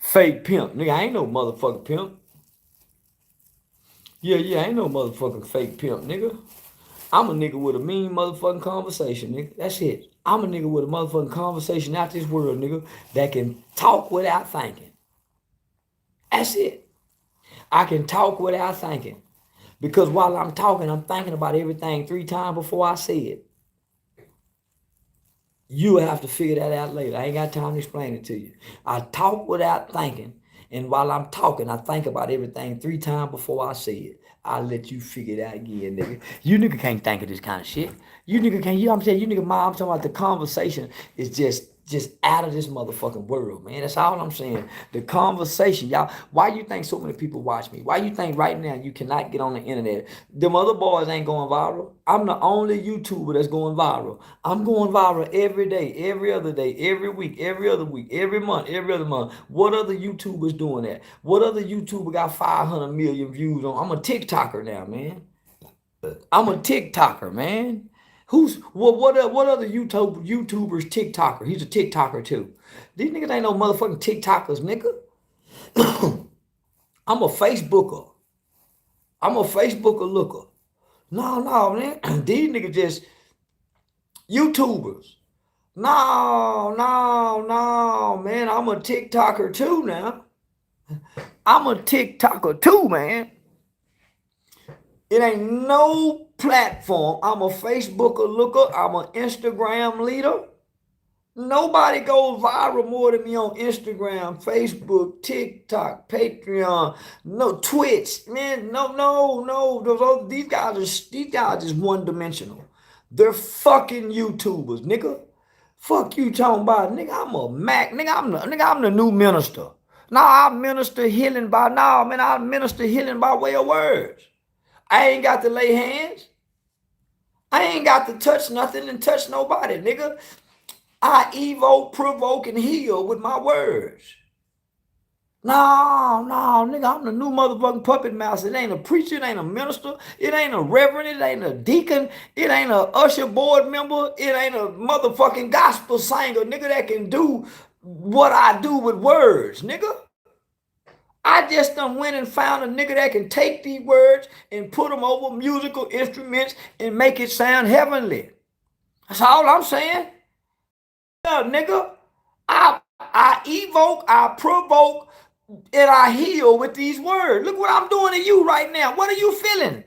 Fake pimp. Nigga, I ain't no motherfucking pimp. Yeah, I ain't no motherfucking fake pimp, nigga. I'm a nigga with a mean motherfucking conversation, nigga. That's it. I'm a nigga with a motherfucking conversation out this world, nigga, that can talk without thinking. That's it. I can talk without thinking. Because while I'm talking, I'm thinking about everything 3 times before I say it. You will have to figure that out later. I ain't got time to explain it to you. I talk without thinking. And while I'm talking, I think about everything 3 times before I say it. I'll let you figure it out again, nigga. You nigga can't think of this kind of shit. You nigga can't, you know what I'm saying? You nigga mom, I'm talking about the conversation is just out of this motherfucking world, man. That's all I'm saying. The conversation, y'all. Why you think so many people watch me? Why you think right now you cannot get on the internet? Them other boys ain't going viral. I'm the only YouTuber that's going viral. I'm going viral every day, every other day, every week, every other week, every month, every other month. What other YouTubers doing that? What other YouTuber got 500 million views on? I'm a TikToker now, man. I'm a TikToker, man. What other YouTubers TikToker? He's a TikToker too. These niggas ain't no motherfucking TikTokers, nigga. I'm a Facebooker. I'm a Facebooker looker. No, man. These niggas just YouTubers. No, man. I'm a TikToker too now. I'm a TikToker too, man. It ain't no platform. I'm a Facebooker looker. I'm an Instagram leader. Nobody goes viral more than me on Instagram, Facebook, TikTok, Patreon, no Twitch, man. No. These guys are just one dimensional. They're fucking YouTubers, nigga. Fuck you talking about, nigga. I'm a Mac, nigga. I'm the new minister. I minister healing by way of words. I ain't got to lay hands. I ain't got to touch nothing and touch nobody, nigga. I evoke, provoke, and heal with my words. No, nigga, I'm the new motherfucking puppet master. It ain't a preacher, it ain't a minister, it ain't a reverend, it ain't a deacon, it ain't a usher board member, it ain't a motherfucking gospel singer, nigga, that can do what I do with words, nigga. I just done went and found a nigga that can take these words and put them over musical instruments and make it sound heavenly. That's all I'm saying. Yeah, nigga. I evoke, I provoke, and I heal with these words. Look what I'm doing to you right now. What are you feeling?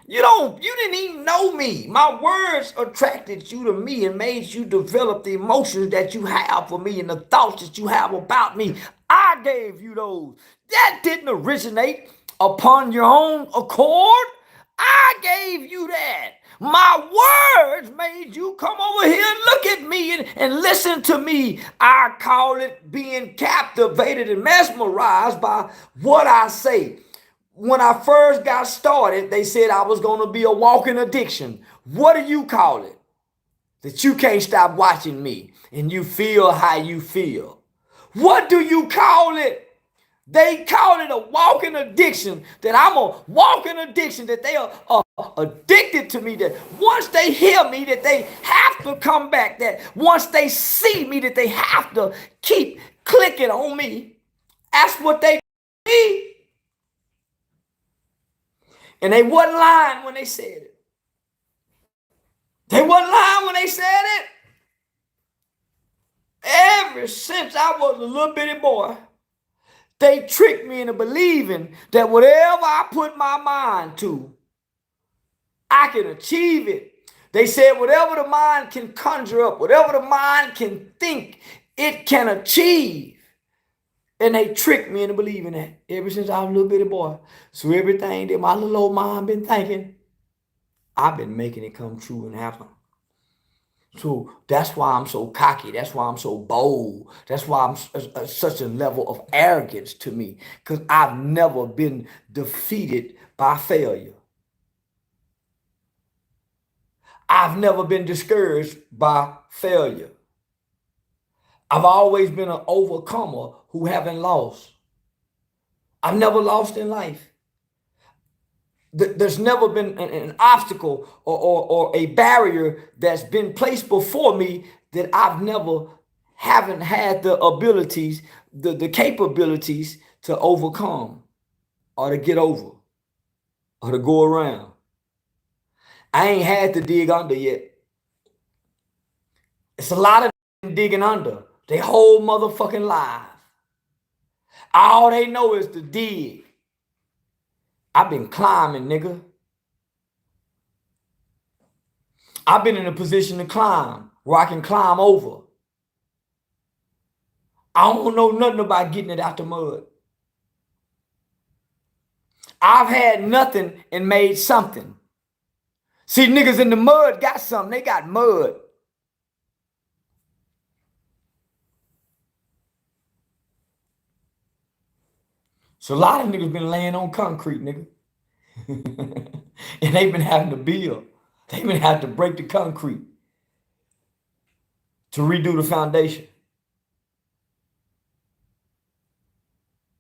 You didn't even know me. My words attracted you to me and made you develop the emotions that you have for me and the thoughts that you have about me. I gave you those. That didn't originate upon your own accord. I gave you that. My words made you come over here and look at me and listen to me. I call it being captivated and mesmerized by what I say. When I first got started, they said I was going to be a walking addiction. What do you call it? That you can't stop watching me and you feel how you feel. What do you call it? They call it a walking addiction, that I'm a walking addiction, that they are addicted to me, that once they hear me, that they have to come back, that once they see me, that they have to keep clicking on me. That's what they do. And they wasn't lying when they said it. They wasn't lying when they said it. Ever since I was a little bitty boy, they tricked me into believing that whatever I put my mind to, I can achieve it. They said whatever the mind can conjure up, whatever the mind can think, it can achieve. And they tricked me into believing that ever since I was a little bitty boy. So everything that my little old mind been thinking, I've been making it come true and happen. So that's why I'm so cocky. That's why I'm so bold. That's why I'm such a level of arrogance to me. Because I've never been defeated by failure. I've never been discouraged by failure. I've always been an overcomer who haven't lost. I've never lost in life. There's never been an obstacle or a barrier that's been placed before me that I've never haven't had the abilities, the capabilities to overcome or to get over or to go around. I ain't had to dig under yet. It's a lot of them digging under. They whole motherfucking life. All they know is to dig. I've been climbing, nigga. I've been in a position to climb where I can climb over. I don't know nothing about getting it out the mud. I've had nothing and made something. See, niggas in the mud got something. They got mud. So a lot of niggas been laying on concrete, nigga. And they've been having to build. They've been having to break the concrete to redo the foundation.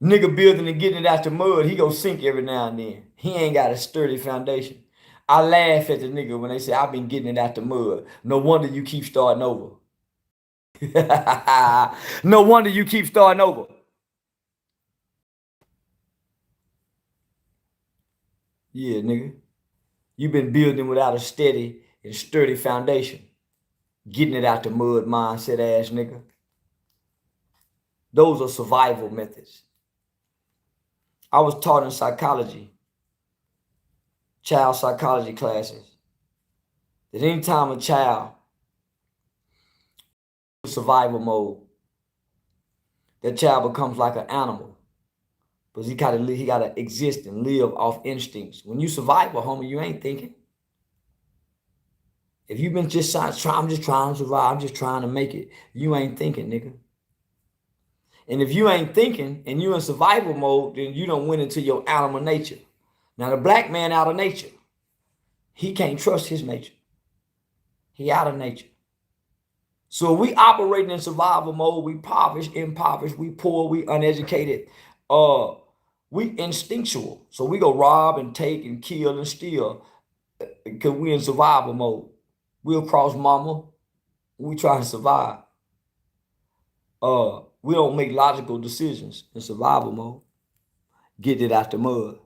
Nigga building and getting it out the mud, he go sink every now and then. He ain't got a sturdy foundation. I laugh at the nigga when they say, I've been getting it out the mud. No wonder you keep starting over. No wonder you keep starting over. Yeah, nigga. You've been building without a steady and sturdy foundation. Getting it out the mud mindset ass nigga. Those are survival methods. I was taught in psychology, child psychology classes, that anytime a child in survival mode, that child becomes like an animal. Because he gotta exist and live off instincts. When you survive, homie, you ain't thinking. If you've been just I'm just trying to survive, I'm just trying to make it, you ain't thinking, nigga. And if you ain't thinking and you in survival mode, then you don't went into your animal nature. Now the black man out of nature, he can't trust his nature. He out of nature. So we operating in survival mode, we impoverished, we poor, we uneducated, we instinctual. So we go rob and take and kill and steal because we in survival mode. We'll cross mama, we try to survive. We don't make logical decisions in survival mode. Get it out the mud.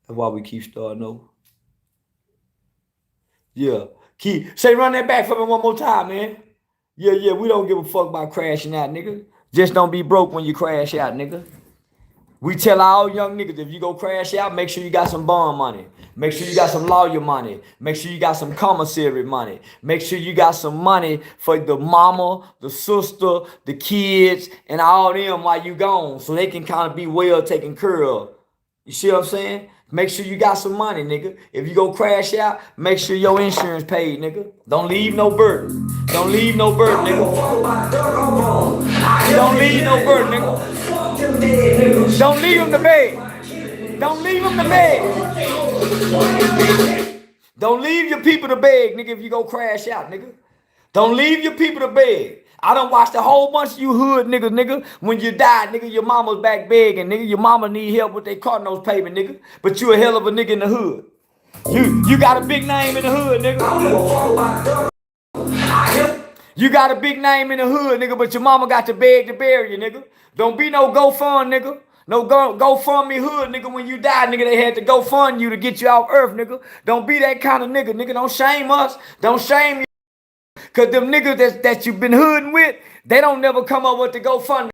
That's why we keep starting over. Yeah. Run that back for me one more time, man. Yeah, we don't give a fuck about crashing out, nigga. Just don't be broke when you crash out, nigga. We tell all young niggas, if you go crash out, make sure you got some bond money. Make sure you got some lawyer money. Make sure you got some commissary money. Make sure you got some money for the mama, the sister, the kids, and all them while you gone, so they can kind of be well taken care of. You see what I'm saying? Make sure you got some money, nigga. If you go crash out, make sure your insurance paid, nigga. Don't leave no burden. Don't leave no burden, nigga. Don't leave no burden, nigga. Don't leave them to beg. Don't leave them to beg. Don't leave your people to beg, nigga, if you go crash out, nigga. Don't leave your people to beg. I done watched a whole bunch of you hood niggas, nigga. When you die, nigga, your mama's back begging, nigga. Your mama need help with their car notes payment, nigga. But you a hell of a nigga in the hood. You got a big name in the hood, nigga. You got a big name in the hood, nigga, but your mama got to beg to bury you, nigga. Don't be no GoFund, nigga. No GoFundMe hood, nigga. When you die, nigga, they had to GoFund you to get you off earth, nigga. Don't be that kind of nigga, nigga. Don't shame us. Don't shame you. Because them niggas that you been hooding with, they don't never come up with the GoFundMe.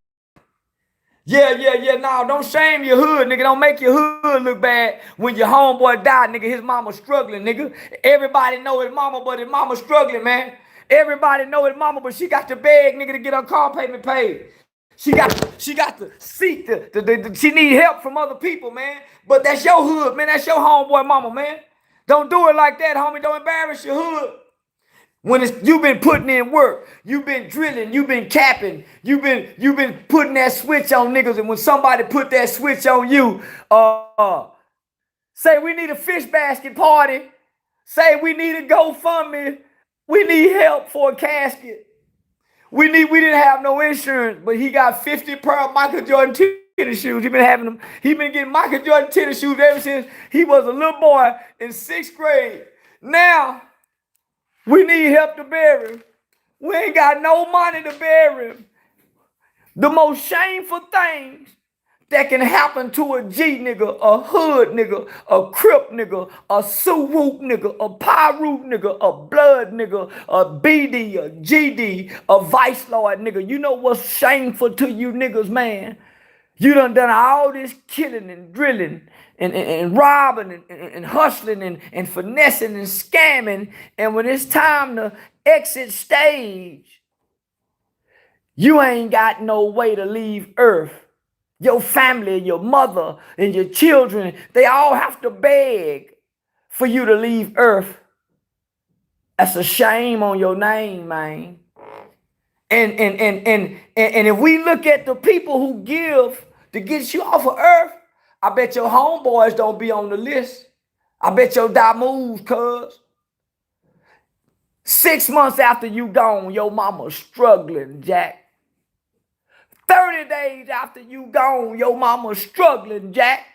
Yeah, nah, don't shame your hood, nigga. Don't make your hood look bad when your homeboy died, nigga. His mama struggling, nigga. Everybody know his mama, but his mama struggling, man. Everybody know his mama, but she got to beg, nigga, to get her car payment paid. She got to seek she need help from other people, man. But that's your hood, man. That's your homeboy mama, man. Don't do it like that, homie. Don't embarrass your hood. When you've been putting in work, you've been drilling, you've been capping, you've been putting that switch on niggas, and when somebody put that switch on you, say we need a fish basket party, say we need a GoFundMe, we need help for a casket. We didn't have no insurance, but he got 50 pair of Michael Jordan tennis shoes. He been getting Michael Jordan tennis shoes ever since he was a little boy in 6th grade. Now, we need help to bury him. We ain't got no money to bury him. The most shameful things that can happen to a G nigga, a hood nigga, a Crip nigga, a Suwoop nigga, a Pyroot nigga, a Blood nigga, a BD, a GD, a Vice Lord nigga. You know what's shameful to you niggas, man? You done all this killing and drilling and robbing and hustling and finessing and scamming. And when it's time to exit stage, you ain't got no way to leave Earth Your family, your mother, and your children, they all have to beg for you to leave earth. That's a shame on your name, man. And if we look at the people who give to get you off of earth, I bet your homeboys don't be on the list. I bet your die moves, cuz. 6 months after you gone, your mama struggling, Jack. 30 days after you gone, your mama struggling, Jack.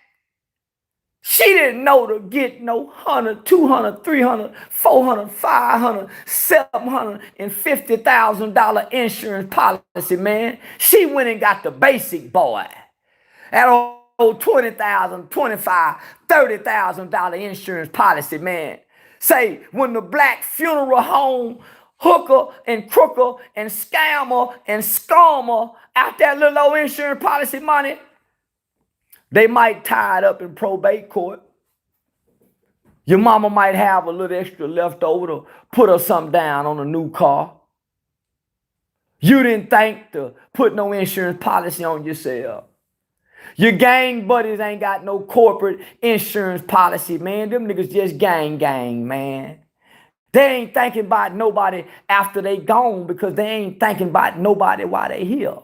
She didn't know to get no $100, $200, $300, $400, $500, $750,000 insurance policy, man. She went and got the basic, boy. That old $20,000, $25,000, $30,000 insurance policy, man. Say, when the black funeral home hooker and crooker and scammer and scammer out that little old insurance policy money, they might tie it up in probate court. Your mama might have a little extra left over to put her something down on a new car. You didn't think to put no insurance policy on yourself. Your gang buddies ain't got no corporate insurance policy, man. Them niggas just gang, man. They ain't thinking about nobody after they gone because they ain't thinking about nobody while they here.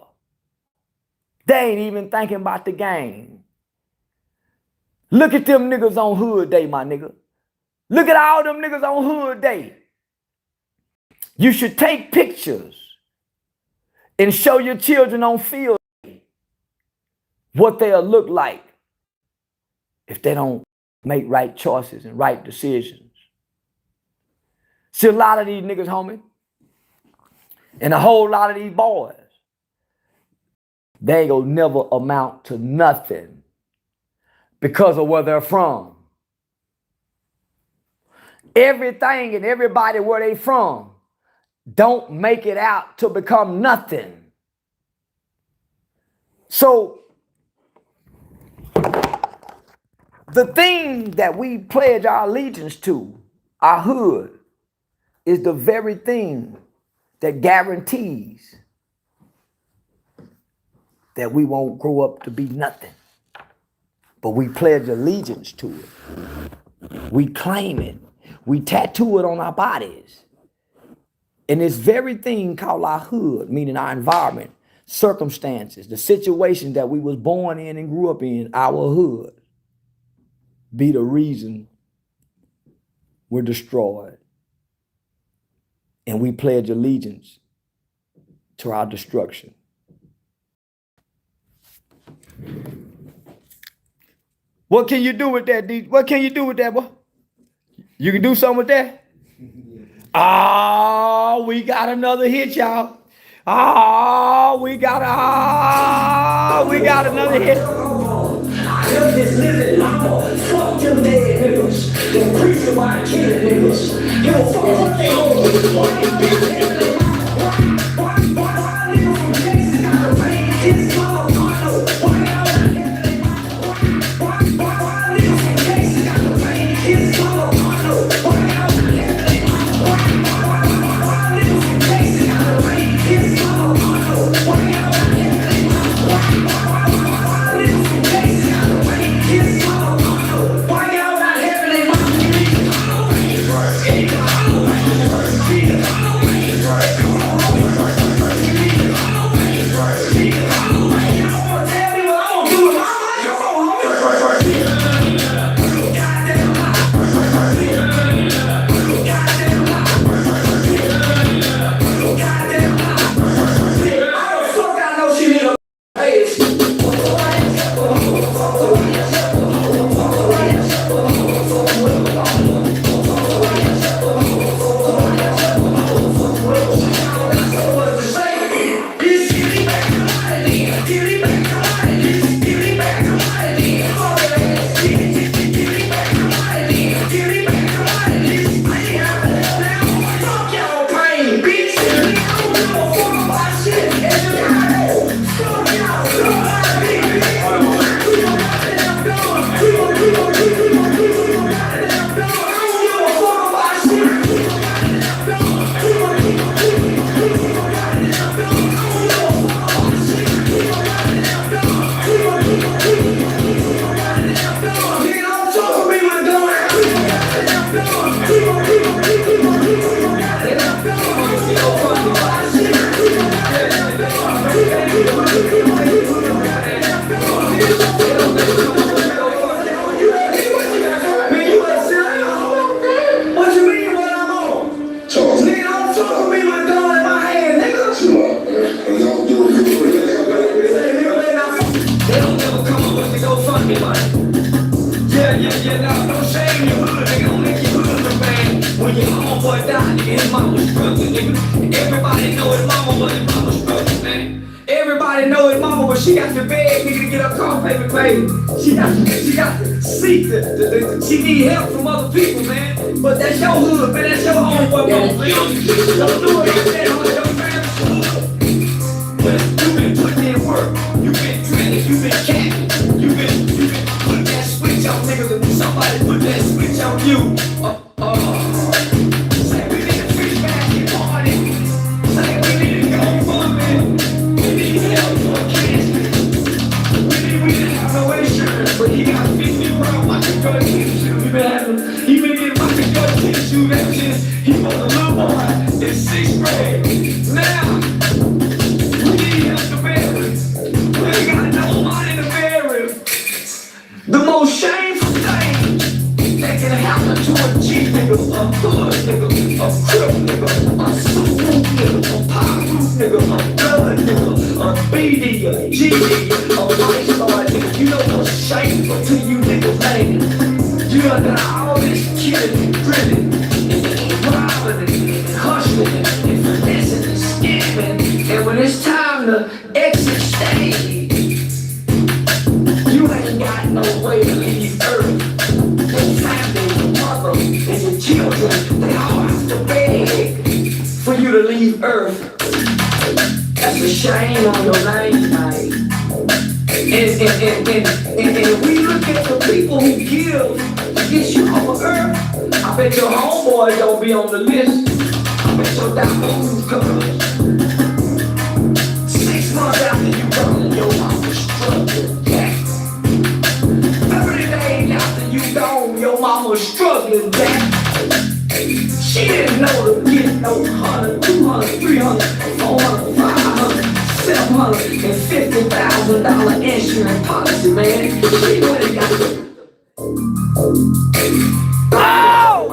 They ain't even thinking about the gang. Look at them niggas on Hood Day, my nigga. Look at all them niggas on Hood Day. You should take pictures and show your children on field what they'll look like if they don't make right choices and right decisions. See, a lot of these niggas, homie, and a whole lot of these boys, they ain't gonna never amount to nothing because of where they're from. Everything and everybody where they from don't make it out to become nothing. So the thing that we pledge our allegiance to, our hood, is the very thing that guarantees that we won't grow up to be nothing. But we pledge allegiance to it. We claim it. We tattoo it on our bodies. And this very thing called our hood, meaning our environment, circumstances, the situations that we was born in and grew up in, our hood, be the reason we're destroyed. And we pledge allegiance to our destruction. What can you do with that, D? What can you do with that, boy? You can do something with that? Oh, we got another hit, y'all. Oh, we got another hit. I heard this living mama, fuck them dead niggas. Them priests about killing niggas. Give a fuck what they hold. Why niggas from Texas gotta raise his mama? Why niggas from Texas gotta raise his mama? What you mean what I'm on? Charleston. Nigga, don't talk to me with a gun in my hand, nigga. Chill out, man. Y'all do it good. They don't never come up with the GoFundMe money. Yeah, nah, don't shame your hood, nigga. Don't make your hood look bad. When your homeboy died, nigga, his mama was struggling, nigga. Everybody know his mama, but his mama struggling, man. Everybody know his mama, but she got to beg, nigga, to get her car payment paid. She got to seek she need help from other people, man. But that's your hood, man. That's your homeboy, man. Don't do it like that on your family's hood. You been putting in work. You been drinking. You been capping. You been putting that switch on niggas, and somebody put that switch on you. Say we need a fish basket party. Say we need to go for it. We need help for kids. We didn't have no insurance, but he got 50 rounds like a gun tissue. He been getting like a gun tissue ever since he was a little boy in 6th grade. Now, we need help to bury him. We ain't got no money to bury him. The most shameful thing that can happen to a G nigga, a hood nigga, a crip nigga, a super nigga, a pop roof nigga, a blood nigga, a BD, a GD, a white star nigga. You know what's shameful to you niggas, man? You done all this killing and drilling and robbing and hustling and finessing and scamming, and when it's time to exit stage, you ain't got no way to leave Earth. Your family, your mother, and your children, they all have to beg for you to leave Earth. That's a shame on your name, man. And we look at the people who give to get you off of Earth. I bet your homeboy don't be on the list. I bet your down comes 6 months after you gone, your mama struggling back. 30 days after you gone, your mama struggling back. She didn't know to get no 100, 200, 300, 400, 500, $750,000 insurance policy, man. She went and got it. Oh!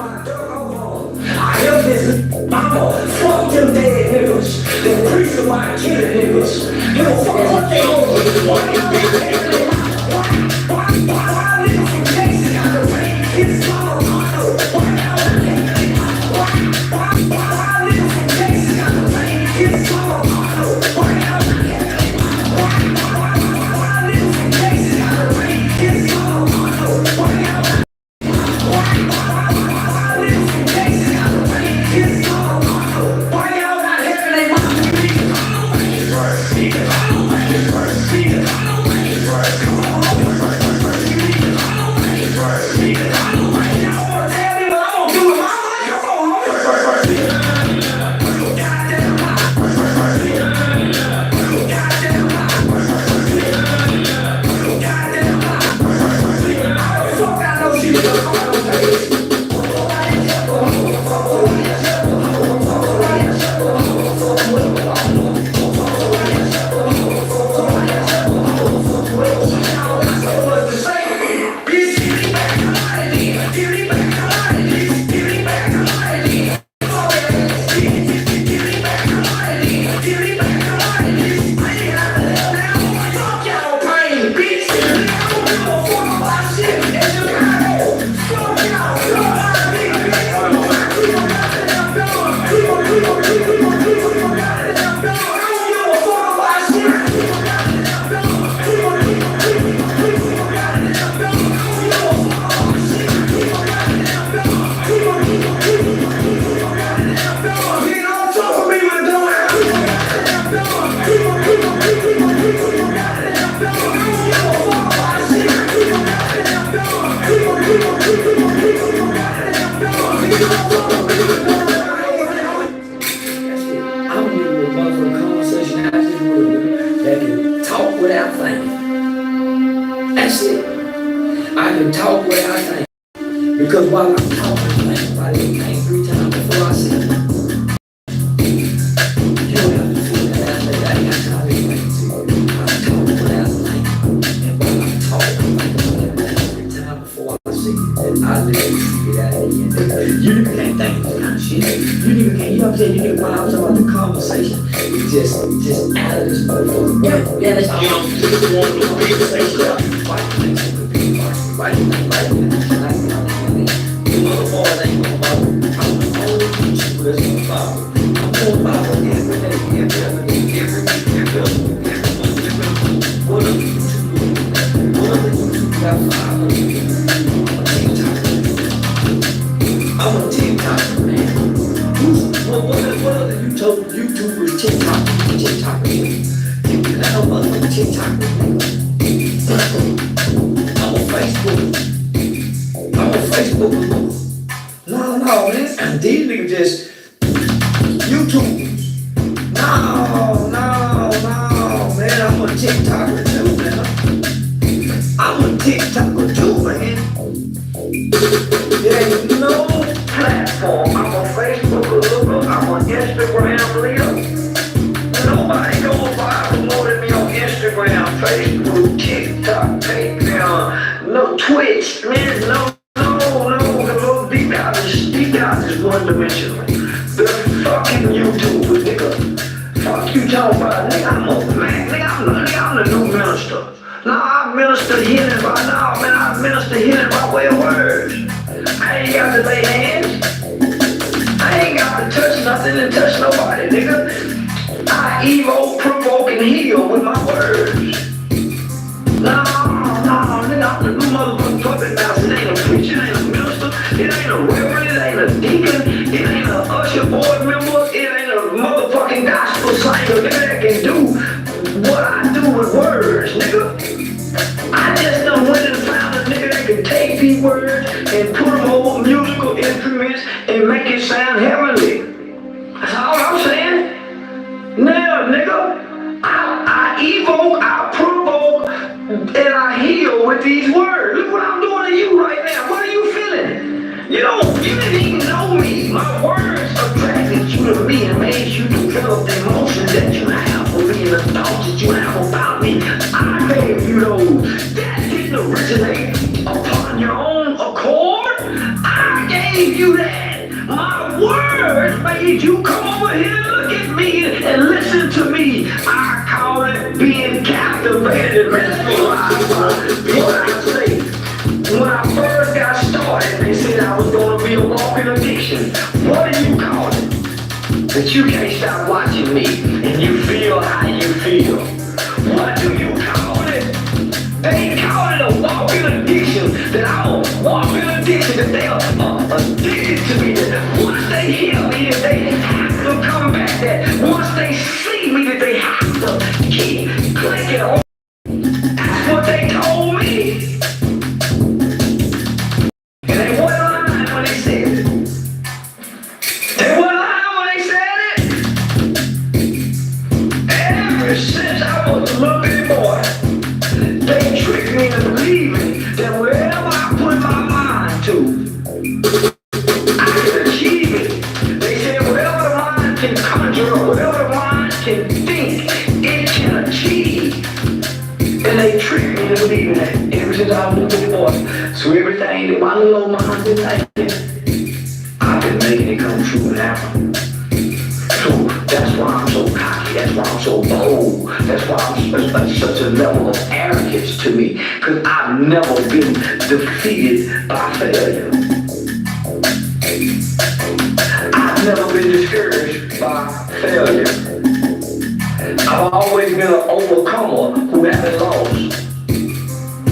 I hear this mama, fuck them dead niggas. Them priests of my killing niggas. Give a fuck what they own. Why niggas from Texas got the rain? It's all why niggas from Texas got the rain? It's all because while I'm talking, everybody came 3 times before I said it. You don't have to feel that. I ain't got time to tell you that when I was talking about the conversation, it's just out of this motherfucker. Yeah, that's all. You know, just want to conversation. Right. The motherfuckers ain't gonna bother. I'm the only YouTuber that's gonna bother. I'm gonna bother every day, every other day, every week, every other week, every month, every other month. What other YouTube got 500 views? I'm a TikToker, man. What other YouTubers TikTokers? I don't motherfucking TikTokers, nigga. I'm on Facebook. No, man. These niggas just YouTube. No, man. I'm a TikToker too, man. I'm a TikToker too, man. There ain't no platform. I'm on Facebook, I'm on Instagram, leader. Nobody goes viral more than me on Instagram, Facebook, TikTok, Patreon, no Twitch, man, no, the little deep out is one dimensional. The fucking YouTubers, nigga. Fuck you talking about, nigga, I'm a man, nigga, I'm the new minister. Now I minister healing by now, man, I minister healing by way of words. I ain't got to lay hands. I ain't got to touch nothing and touch nobody, nigga. I evoke, provoke, and heal with my words. No, nigga, I'm the new motherfucking puppet master. It ain't a preacher, it ain't a minister, it ain't a reverend, it ain't a deacon, it ain't a usher board member, it ain't a motherfucking gospel singer, nigga, that can do what I do with words, nigga. I just done went and found a nigga that can take these words and put them over musical instruments and make it sound heavenly. That's all I'm saying. Now, nigga, I evoke, I provoke, and I heal with these words. Look what I'm doing to you right now. What are you feeling? You didn't even know me. My words attracted you to me and made you develop the emotions that you have for me and the thoughts that you have about me. I gave you those. That didn't originate upon your own accord. I gave you that. My words made you come over here and look at me and listen to me. I call it being captivated and mesmerized by what I say. When I first got started, they said I was going to be a walking addiction. What do you call it? That you can't stop watching me and you feel how you feel. What do you call it? They call it a walking addiction. That I'm a walking addiction. That they are addicted to me. That once they hear me, that they have to come back. That once they see me, that they have to keep clicking on. That's what they told me. And they weren't lying when they said it. They weren't lying when they said it. Ever since I was a little bitty boy, they tricked me into believing that wherever I put my mind to, I can achieve it. They said whatever the mind can conjure, whatever the mind can think, it can achieve. And they tricked me into believing that ever since I was a little boy. So everything that my little old mind been thinking, I've been making it come true now. So that's why I'm so cocky, that's why I'm so bold, that's why I'm such a level of arrogance to me, because I've never been defeated by failure. I've never been discouraged by failure. I've always been an overcomer who hasn't lost.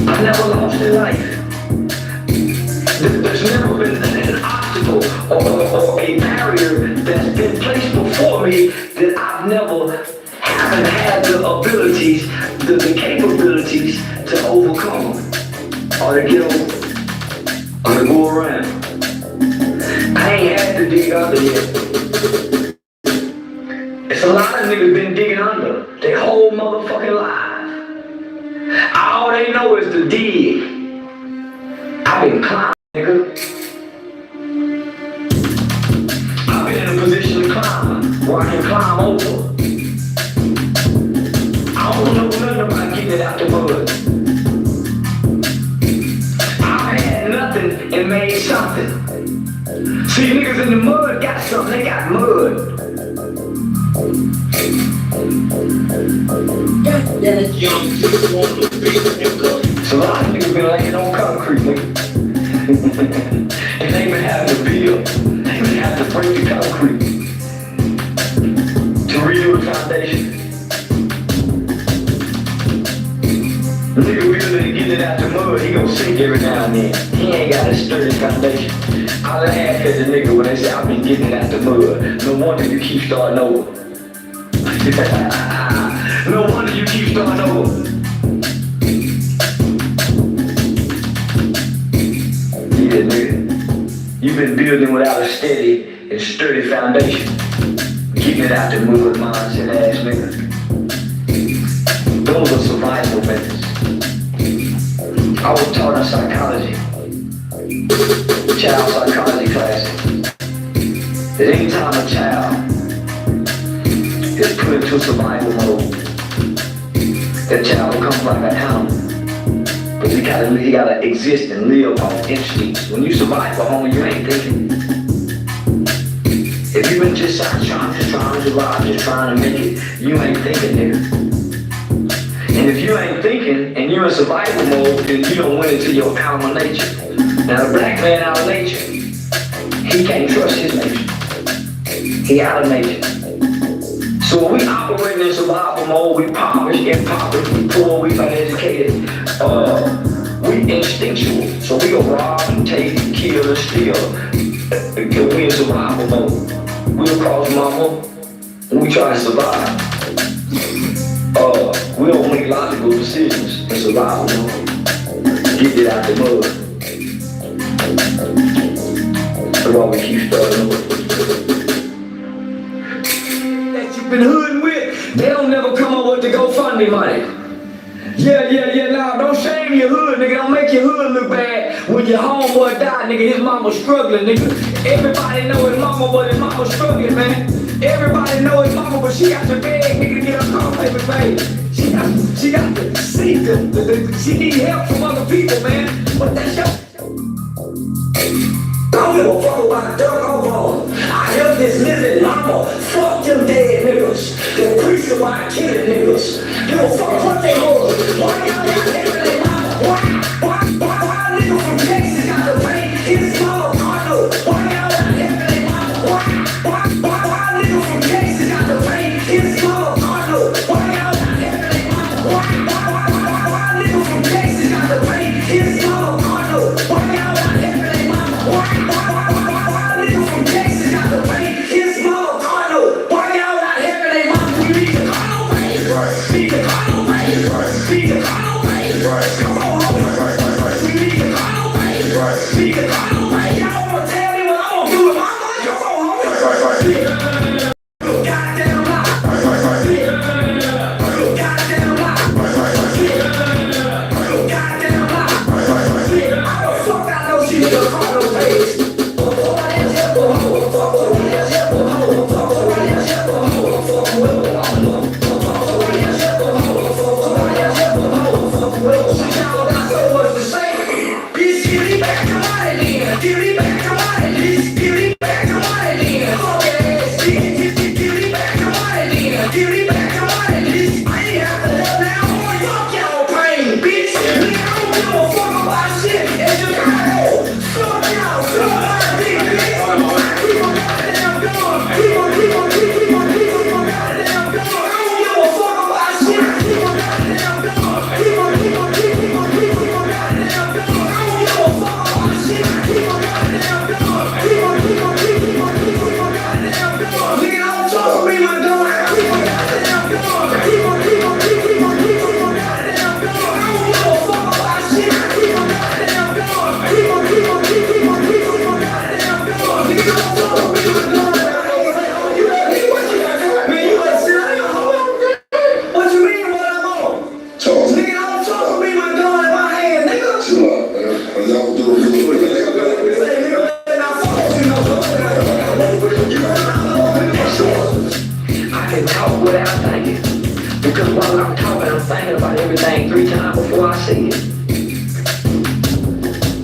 I've never lost in life. There's never been an obstacle or a barrier that's been placed before me that I've never haven't had the abilities, the capabilities to overcome or to get over or to go around. I ain't had to dig under yet. It's a lot of niggas been digging under their whole motherfucking lives. All they know is to dig. I've been climbing, nigga. I've been in a position to climb where I can climb over. I don't know nothing about getting it out the mud. I've had nothing and made something. See, niggas in the mud got something, they got mud. So a lot of niggas been laying on concrete, nigga. And they even have to build. They even have to break the concrete to redo the foundation. The nigga building and getting it out the mud, he gon' sink every now and then. He ain't got a sturdy foundation. I laugh at the nigga when they say I've been getting it out the mud. No wonder you keep starting over. No wonder you keep starting over. Yeah, nigga. You've been building without a steady and sturdy foundation. Keeping it out the mud, mindset ass nigga. Those are survival methods. I was taught in psychology, child psychology classes, that anytime a child is put into survival mode, that child becomes like an animal. But he gotta exist and live off instincts. When you survive at home, you ain't thinking. If you've been just trying to survive, just trying to make it, you ain't thinking, nigga. And if you ain't thinking and you're in survival mode, then you don't went into your animal nature. Now the black man out of nature, he can't trust his nature. He out of nature. So when we operate in survival mode, we impoverished, we poor, we uneducated, we instinctual. So we go rob and take and kill and steal. We in survival mode. We across mama, and we try to survive. We don't make logical decisions in survival mode. Get it out the mud. That's why we keep starting over. That you've been hooding with, they don't never come up with the GoFundMe money. Nah, don't shame your hood, nigga. Don't make your hood look bad. When your homeboy died, nigga, his mama struggling, nigga. Everybody know his mama, but his mama struggling, man. Everybody know his mama, but she got to beg, nigga, to get her car paper paid. She got to seek she need help from other people, man. But that's your... I don't give a fuck about dirt or bone. I help this living mama. Fuck them dead niggas. Them Charleston White killing niggas. Give a fuck what they hold. Why y'all got everything mama? Why niggas from Texas got to pay his small condo? Why y'all got everything mama? Why niggas from Texas got to pay his small condo? Why y'all got everything mama? Why niggas from Texas got to pay his small condo? Why y'all got everything mama? Why niggas from Texas got to pay his small condo? Why y'all got everything mama? We need the condo paid. Need the condo paid. Need the condo paid. Come on, homie. We need the condo paid. Need the condo paid. Y'all wanna tell me what I'm gonna do with my money? Come on, homie. Goddamn lie. Goddamn lie. Goddamn lie. How the fuck I know she need a condo paid?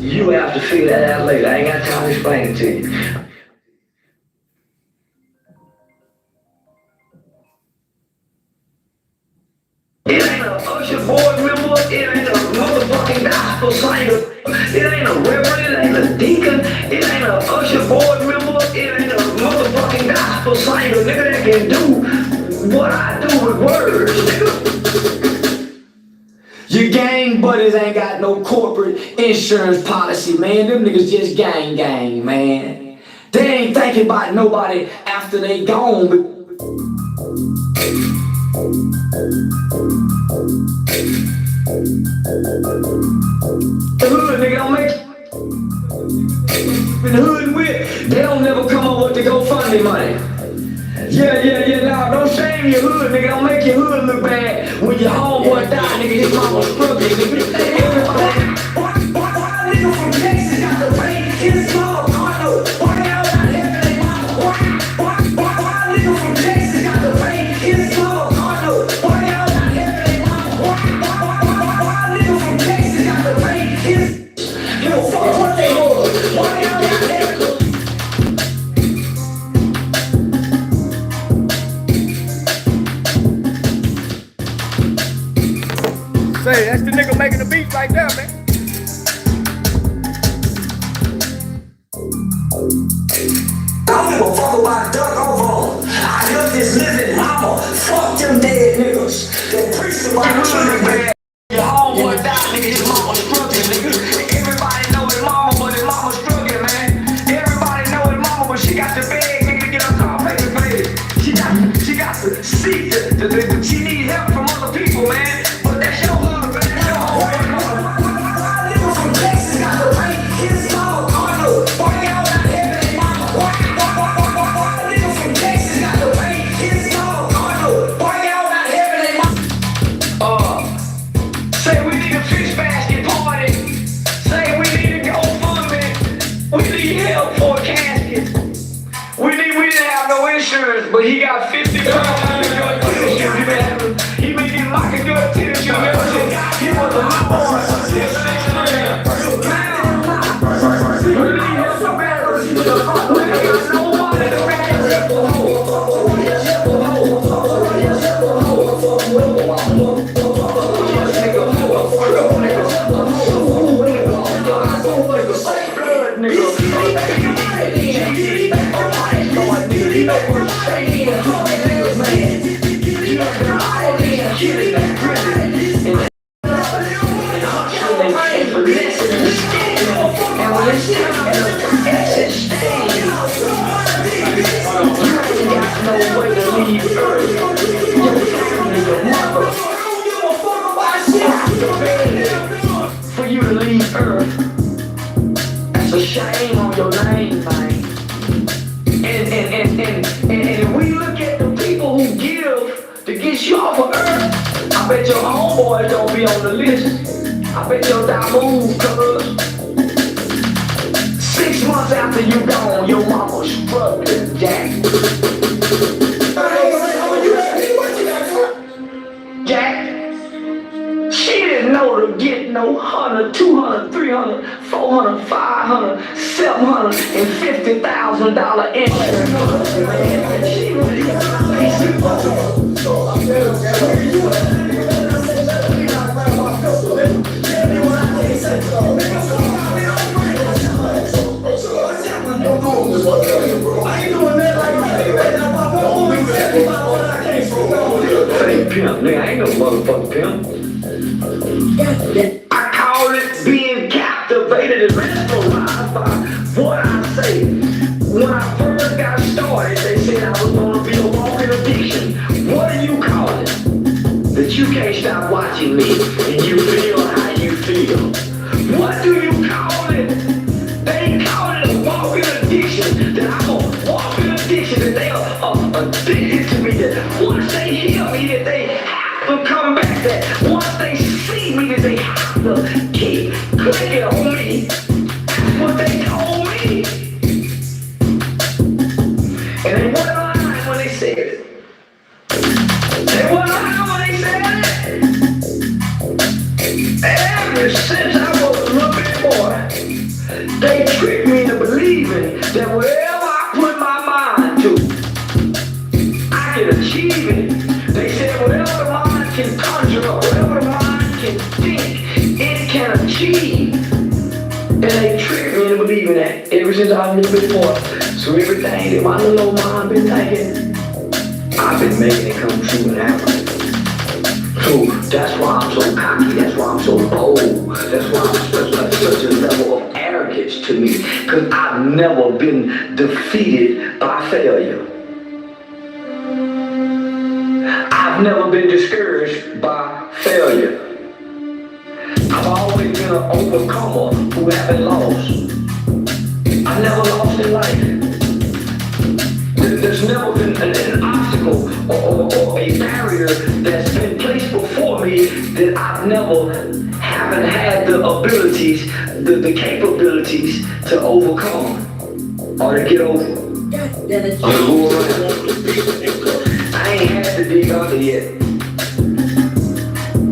You have to figure that out later. I ain't got time to explain it to you. usher board member, it ain't a motherfucking gospel singer, it ain't a reverend, it ain't a deacon, it ain't a usher board member, it ain't a motherfucking gospel singer, nigga, that can do what I do with words, nigga. Your gang buddies ain't got no corporate insurance policy, man. Them niggas just gang, man. They ain't thinking about nobody after they gone. The hood nigga don't make in the hood with, they don't never come up with the GoFundMe money. Yeah, nah, don't shame your hood, nigga. Don't make your hood look bad when your homeboy die, nigga. His mama struggling, nigga. Everybody. Why nigga from Texas got the rain in his small condo? Why y'all not having their mama? Why nigga from Texas got the rain in his small condo? Why y'all not having their mama? Why nigga from Texas got the rain in his... Give a fuck what they was. Why y'all not having... Say, that's the nigga making the beat right there, man. I don't give a fuck about duck over. I hear this living mama. Fuck them dead niggas. They preach about children, man. Your homeboy died, nigga. His mama struggling, nigga. Everybody know his mama, but his mama struggling, man. Everybody know his mama, but she got the bag, nigga, to get her car paid. She got the seat. She need help from other people, man. But that's your hood, man. That's your homeboy. Why nigga from Texas got the rain? His small condo. Why y'all not having their mama? Why nigga from Texas got the rain? His small condo. Why y'all not having their mama? Say we need a fish basket party. Say we need to go funding. We need help for a casket. We didn't have no insurance, but he got 50 pounds. He made him like a good tissue. He was a little boy. We need help so bad. We ain't got no money to pay. For you to leave Earth, that's a shame on your name, man. And we look at the people who give to get you off of Earth. I bet your homeboys don't be on the list. I bet your die move, cuz 6 months after you gone, your mama's struggling, Jack. Jack, she didn't know to get no 100, 200, 300, 400, 500, $750,000 insurance. Pimp, nigga, I ain't no motherfucking pimp. I call it being captivated and mesmerized by what I say. When I first got started, they said I was gonna be a walking addiction. What do you call it? That you can't stop watching me and you feel how you feel. What do you call it? They call it a walking addiction. That I'm a walking addiction. That they are addicted to me. That once they hear me, that they have to come back. That once they see me, that they have to keep clicking on me. That's what they told me. And they weren't lying when they said it. They weren't lying when they said it. Ever since I was a little bit boy, they tricked me into believing that wherever I put my mind to, I can achieve it. They said whatever the mind can conjure up, whatever the can think, it can achieve. And they tricked me into believing that ever since I was a little bit boy. So everything that my little old mind been thinking, I've been making it come true now. So that's why I'm so cocky, that's why I'm so bold, that's why I'm such a level of arrogance to me, because I've never been defeated by failure. I've never been discouraged by failure. I've always been an overcomer who haven't lost. I never lost in life. There's never been an obstacle or a barrier that's been placed before me that I've never haven't had the abilities, the capabilities to overcome or to get over. Or to go around. I ain't had to dig under yet.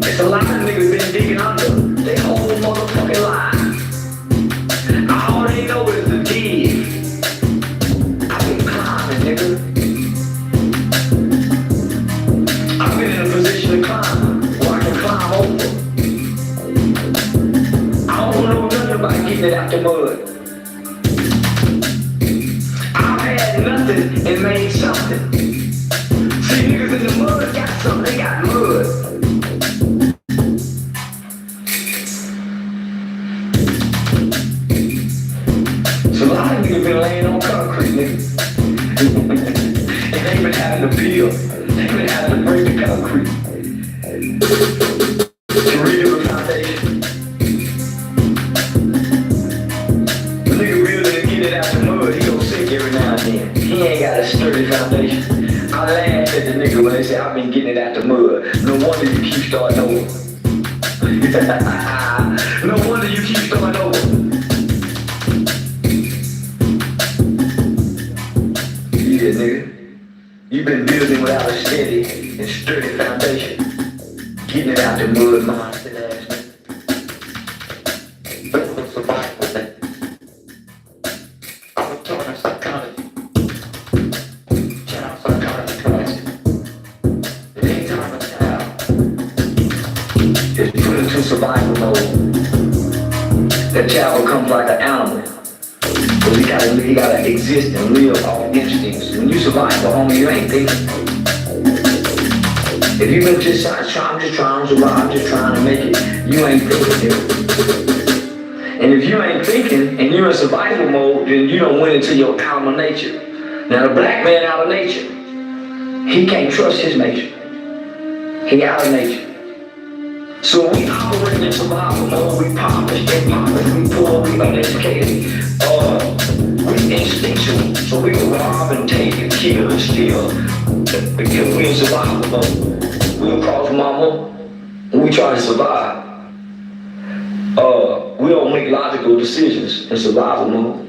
It's a lot of niggas been digging under. They whole motherfucking life. All they know is the dig. I've been climbing, nigga. I've been in a position to climb where I can climb over. I don't know nothing about getting it out the mud. I've had nothing and made something. See, niggas in the mud got something, they got mud. So a lot of niggas been laying on concrete, nigga. And they been having to build, they been having to break the concrete to rebuild the foundation. The nigga building and get it out the mud, he gon' sink every now and then. He ain't got a sturdy foundation. I laughed at the nigga when they said, I've been getting it out the mud. No wonder you keep starting over. No wonder you keep starting over. Yeah, nigga. You've been building without a steady and sturdy foundation. Getting it out the mud, mindset ass nigga. But what's the Bible thing? I was talking psychology. Child psychology class. Anytime a child is put into survival mode, that child becomes like an animal. Because he gotta exist and live off instincts. When you survive at home, you ain't thinking. If you've been just trying to survive, I'm just trying to make it, you ain't thinking, dude. And if you ain't thinking and you're in survival mode, then you don't went into your animal nature. Now the black man out of nature, he can't trust his nature. He out of nature. So we operate in survival mode, we impoverished, we poor, we uneducated, we instinctual. So we will rob and take and kill and steal. Because we in survival mode. We'll cross mama, and we try to survive. We don't make logical decisions in survival mode.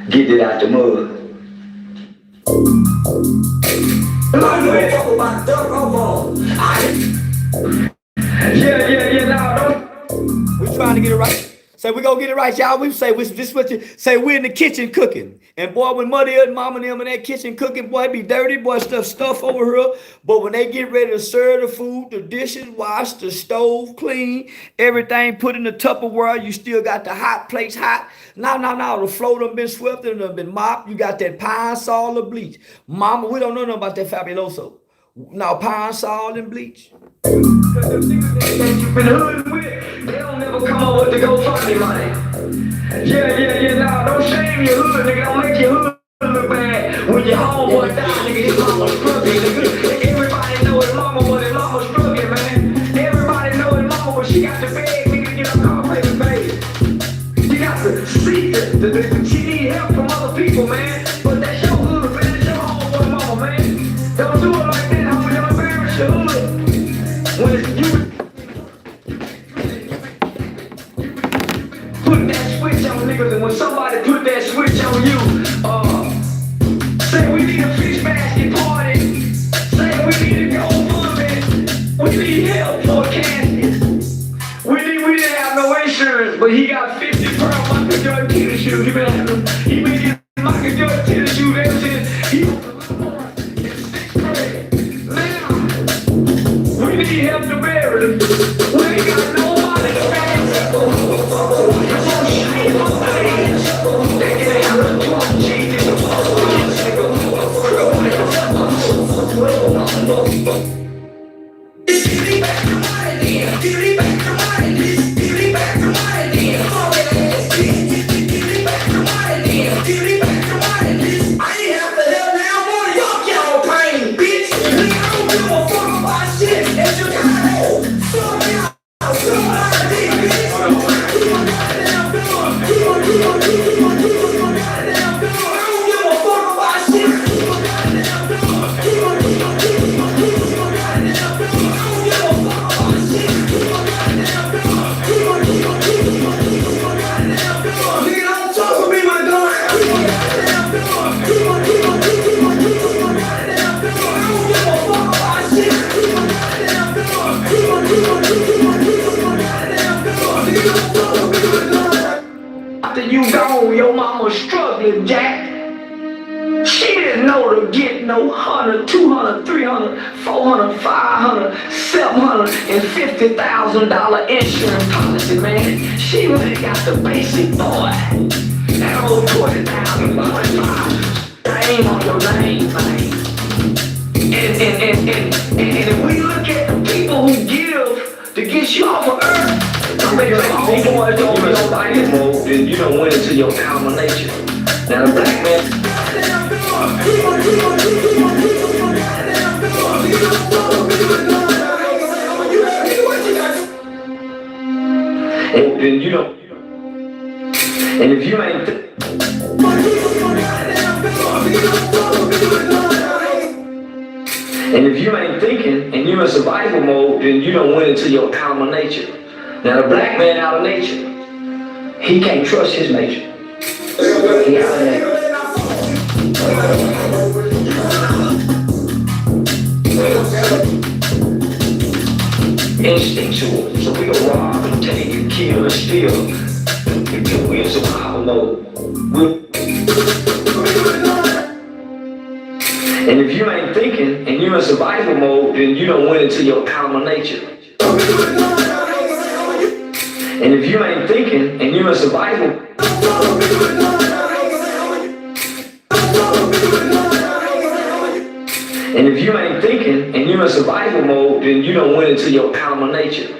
Get it out the mud. I know they talk about duck on. Yeah, now We trying to get it right. Say we gonna get it right, y'all. We say this what you say. We're in the kitchen cooking, and boy, when mother and mama and them in that kitchen cooking, boy, it be dirty, boy, stuff over here. But when they get ready to serve the food, the dishes washed, the stove clean, everything put in the Tupperware, you still got the hot plates hot. Now, the floor done been swept and done been mopped. You got that pine sol or bleach. Mama, we don't know nothing about that fabuloso. Now pine sol and bleach. They don't never come up with the GoFundMe money. Yeah, nah, don't shame your hood, nigga. Don't make your hood look bad. When your homeboy die, nigga, his mama struggling, nigga. Everybody know his mama, but his mama struggling, man. Everybody know his mama, but she got the bag, nigga, to get up off every baby. She got to see she need help from other people, man. But that's your hood, man. That's your homeboy mama, man. Don't do it like that, homie. Don't embarrass your hood. When it's you put that switch on niggas, and when somebody put that switch on you, say we need a fish basket party, say we need to go funding, we need help for a casket. We didn't have no insurance, but he got 50 pound Michael Jordan tennis shoes. He been getting Michael Jordan tennis shoes ever since he was a little boy in 6th grade. Now we need help to bury them. We ain't got no money, man. So shame my face. They can have a drunk Jesus. Give me back the money, give me back the money, give me back the money, give me back the money, give me back the money. I ain't have to help now, boy, y'all pain, bitch. Nigga, I don't give a fuck about shit. It's just how so now, so I did, bitch. Keep on goddamn doing, keep on goddamn doing. I don't give a fuck about shit. Keep on goddamn doing, keep on goddamn doing. I don't give a fuck about shit. Keep on goddamn doing, keep on goddamn doing. Nigga, don't talk to me with a gun. Keep on goddamn doing, keep on goddamn doing. I don't give a fuck about shit. Keep on goddamn doing, keep on goddamn doing. Nigga, don't talk to me with a gun. After you gone, your mama struggling, Jack. She didn't know to get no $100, $200, $300, $400, $500, $750,000 insurance policy, man. She really got the basic, boy. That old 20,000, 25. Name on your name, man. And if we look at the people who give to get you off of earth, I mean, homeboys don't be nobody mode, then you don't win into your alma nature. Now the black man. And then you don't. And if you ain't. And if you ain't thinking and you're in survival mode, then you don't win into your alma nature. Now the black man out of nature, he can't trust his nature. He out of nature. Instinctual, so we go rob and take and kill and steal. We in survival mode. And if you ain't thinking and you're in survival mode, then you don't win into your alma nature. And if you ain't thinking and you're in survival. And if you ain't thinking and you're in survival mode, then you don't win into your alma nature.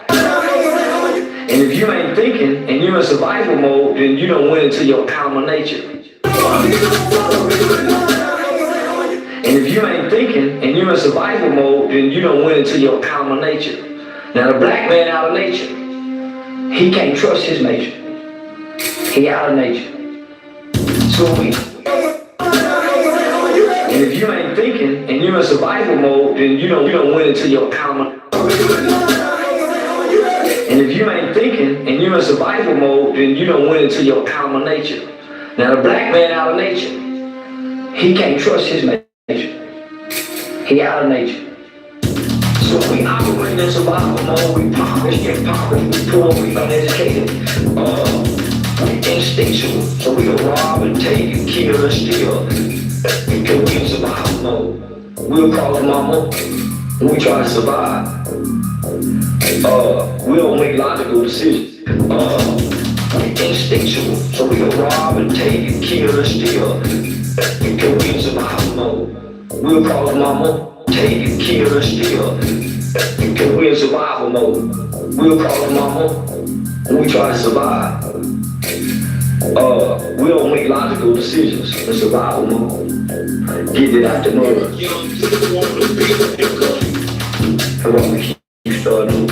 And if you ain't thinking and you're in survival mode, then you don't win into your alma nature. And if you ain't thinking and you're in survival mode, then you don't win into your alma nature. Now the black man out of nature, he can't trust his nature. He out of nature. So we. And if you ain't thinking and you're in survival mode, then you don't win into your alma. And if you ain't thinking and you're in survival mode, then you don't win into your alma nature. Now the black man out of nature, he can't trust his nature. He out of nature. So we operate in survival mode, we impoverished, we poor, we uneducated. We instinctual, so we can rob and take and kill and steal. Because we in survival mode. We'll call the mama, and we try to survive. We don't make logical decisions. We instinctual, so we can rob and take and kill and steal. Because we in survival mode. We'll call the mama, take and kill and steal. Because we in survival mode. We'll call the mama, and we try to survive. We don't make logical decisions in survival mode. Get it out the mud. Come on, keep starting.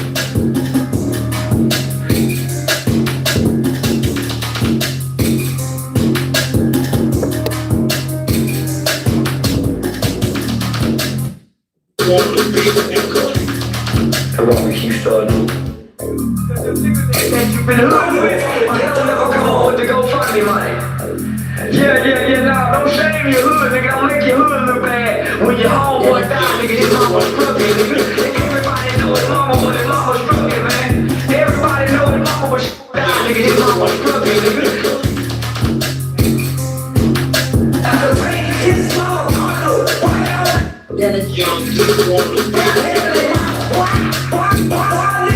Come on, keep starting. You've been hood with, but they'll never come on with the GoFundMe money. Yeah, nah, don't shame your hood, nigga, don't make your hood look bad. When your homeboy died, nigga, his mama struggling, nigga. Everybody know his mama when his mama struggling, man. Everybody know his mama was died, nigga, his mama struggling, nigga. That's the way his mama, yeah, the young people want to be. Why?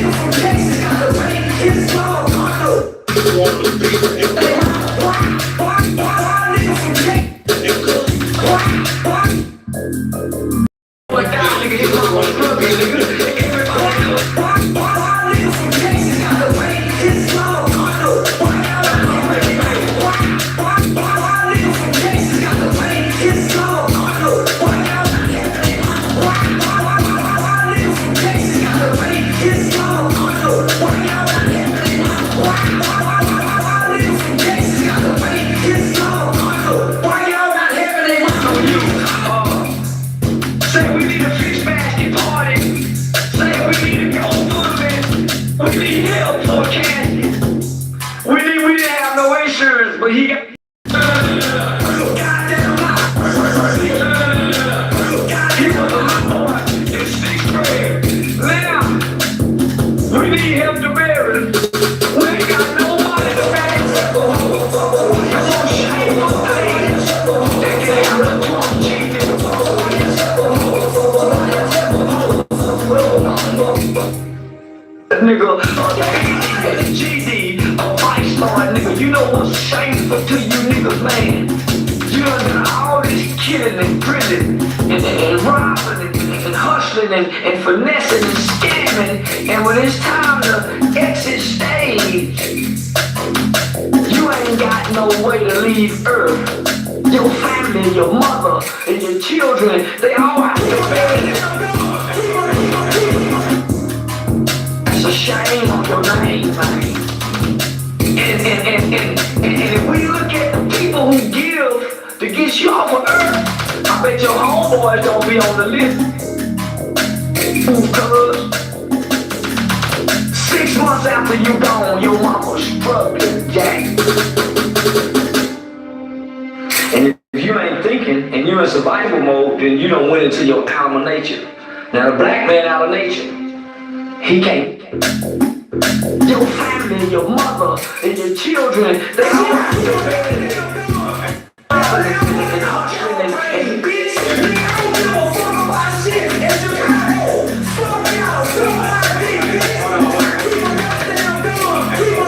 need help to bury it. We ain't got no money to bury it. Come on, shame on things. That can happen to a nigga, GD, a vice lord, nigga. You know what's shameful to you niggas, man? You done done all this killing and drilling and robbing and hustling and finessing and scamming, and when it's time to exit stage, you ain't got no way to leave Earth. Your family, your mother, and your children, they all have to bury you. That's a shame on your name, man. And if we look at the people who give to get you off of Earth, I bet your homeboys don't be on the list. Cause 6 months after you gone, your mama's struggling, Jack. And if you ain't thinking and you in survival mode, then you done went into your alma nature. Now the black man out of nature, he can't. Your family, your mother, and your children, they all have to bury them. And hustling and bitch, nigga, I don't give a fuck about shit. And Chicago, fuck y'all, fuck my bitch. Keep my goddamn gun. Keep my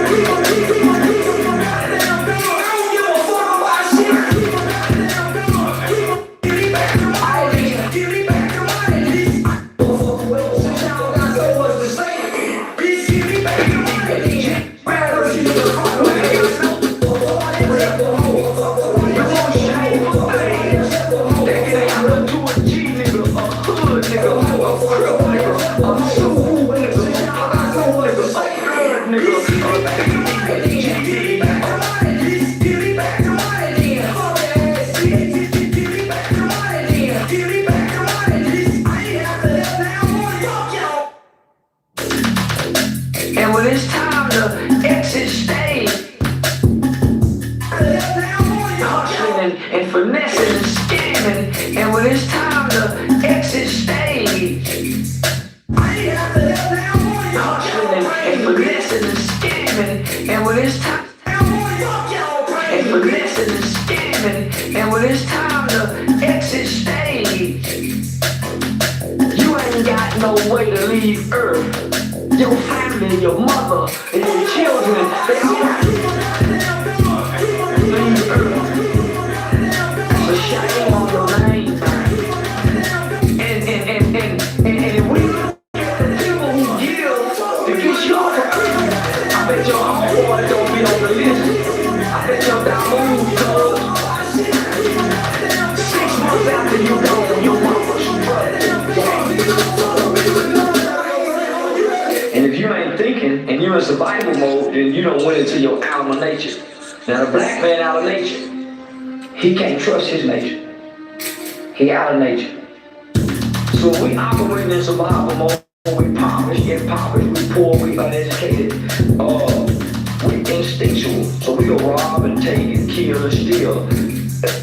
goddamn gun. I don't give a fuck about shit. Keep my goddamn gun. Give me back the money. Give me back the money. Well, since y'all got so much to say, bitch, give me back the money. Better see the fuck with it. And when it's time to exit stage, hustling and finessing and scamming, and when it's time to exit stage, hustling and finessing and scamming, and when it's time and finessing and scamming, and when it's time to exit stage, you ain't got no way to leave Earth. Your family, your mother, and your children, they all have to leave Earth. That's a shame on your name, man. And if we look at the people who give to get you off of Earth, I bet your homeboy don't be on the list. I bet your diamond cuz 6 months after you go, your mama's struggling. And if you ain't thinking and you're in survival mode, then you don't went into your alma nature. Now the black man out of nature, he can't trust his nature. He out of nature. So we operate in survival mode. We impoverished, we poor, we uneducated. We instinctual. So we go rob and take and kill and steal.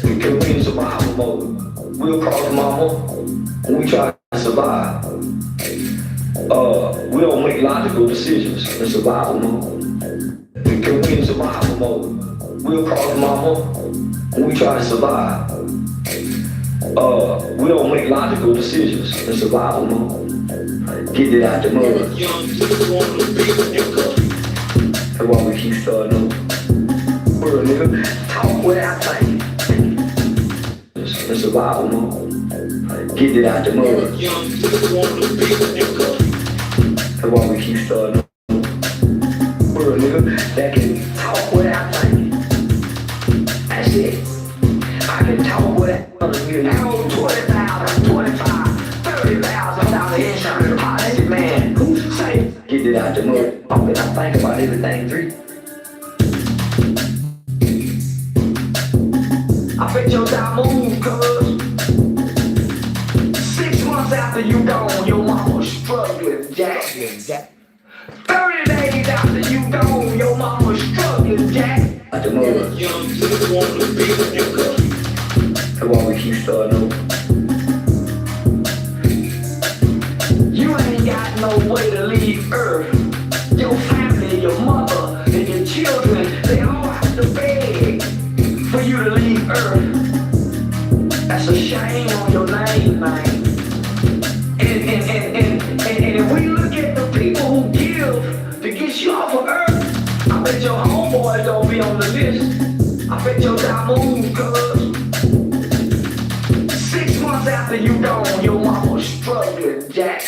Because we in survival mode. We'll cross mama and we try to survive. We don't make logical decisions in survival mode. Because we in survival mode. We'll cross mama and we try to survive. We don't make logical decisions in survival mode. Get it out the mud. That's why we keep starting over. Word, nigga. Talk without thinking. In survival mode. Get it out the mud. That's why we keep starting over. Word, nigga. That can talk without thinking. That's it. I can talk without thinking. I owe 20,000, 25, 30,000 down the insurance policy, man. Who say? Get it out the mud. I'm gonna think about everything, 3. I bet your time move, cuz 6 months after you gone, your mama's struggling, Jack. 30 days after you gone, your mama's struggling, Jack. At the mother. That's why we keep starting over. You ain't got no way to leave Earth. you off of earth. I bet your homeboy don't be on the list. I bet your die move, cuz. 6 months after you gone, your mama struggling, Jack.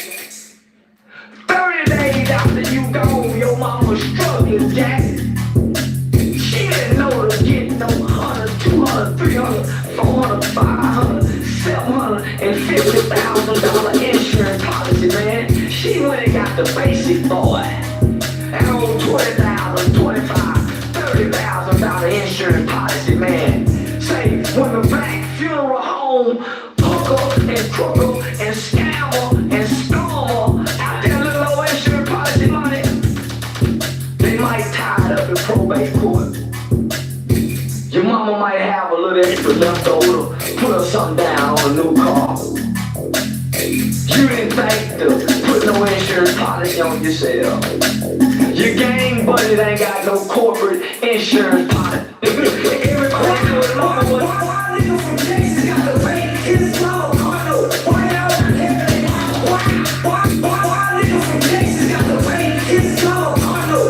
30 days after you gone, your mama struggling, Jack. She didn't know to get no 100, 200, 300, 400, 500, $750,000 insurance policy, man. She went and got the basic boy. And old $20,000, $25,000, $30,000 insurance policy, man. Say, when the black funeral home hooker and crooker and scammer and stormer out there little old insurance policy money, they might tie it up in probate court. Your mama might have a little extra left over, put her something down on a new car. You didn't think to put no insurance policy on yourself. Your gang buddy ain't got no corporate insurance policy. Everybody do it, mama. Why nigga from Texas got to pay his small condo? Why nigga from Texas got to pay his small condo?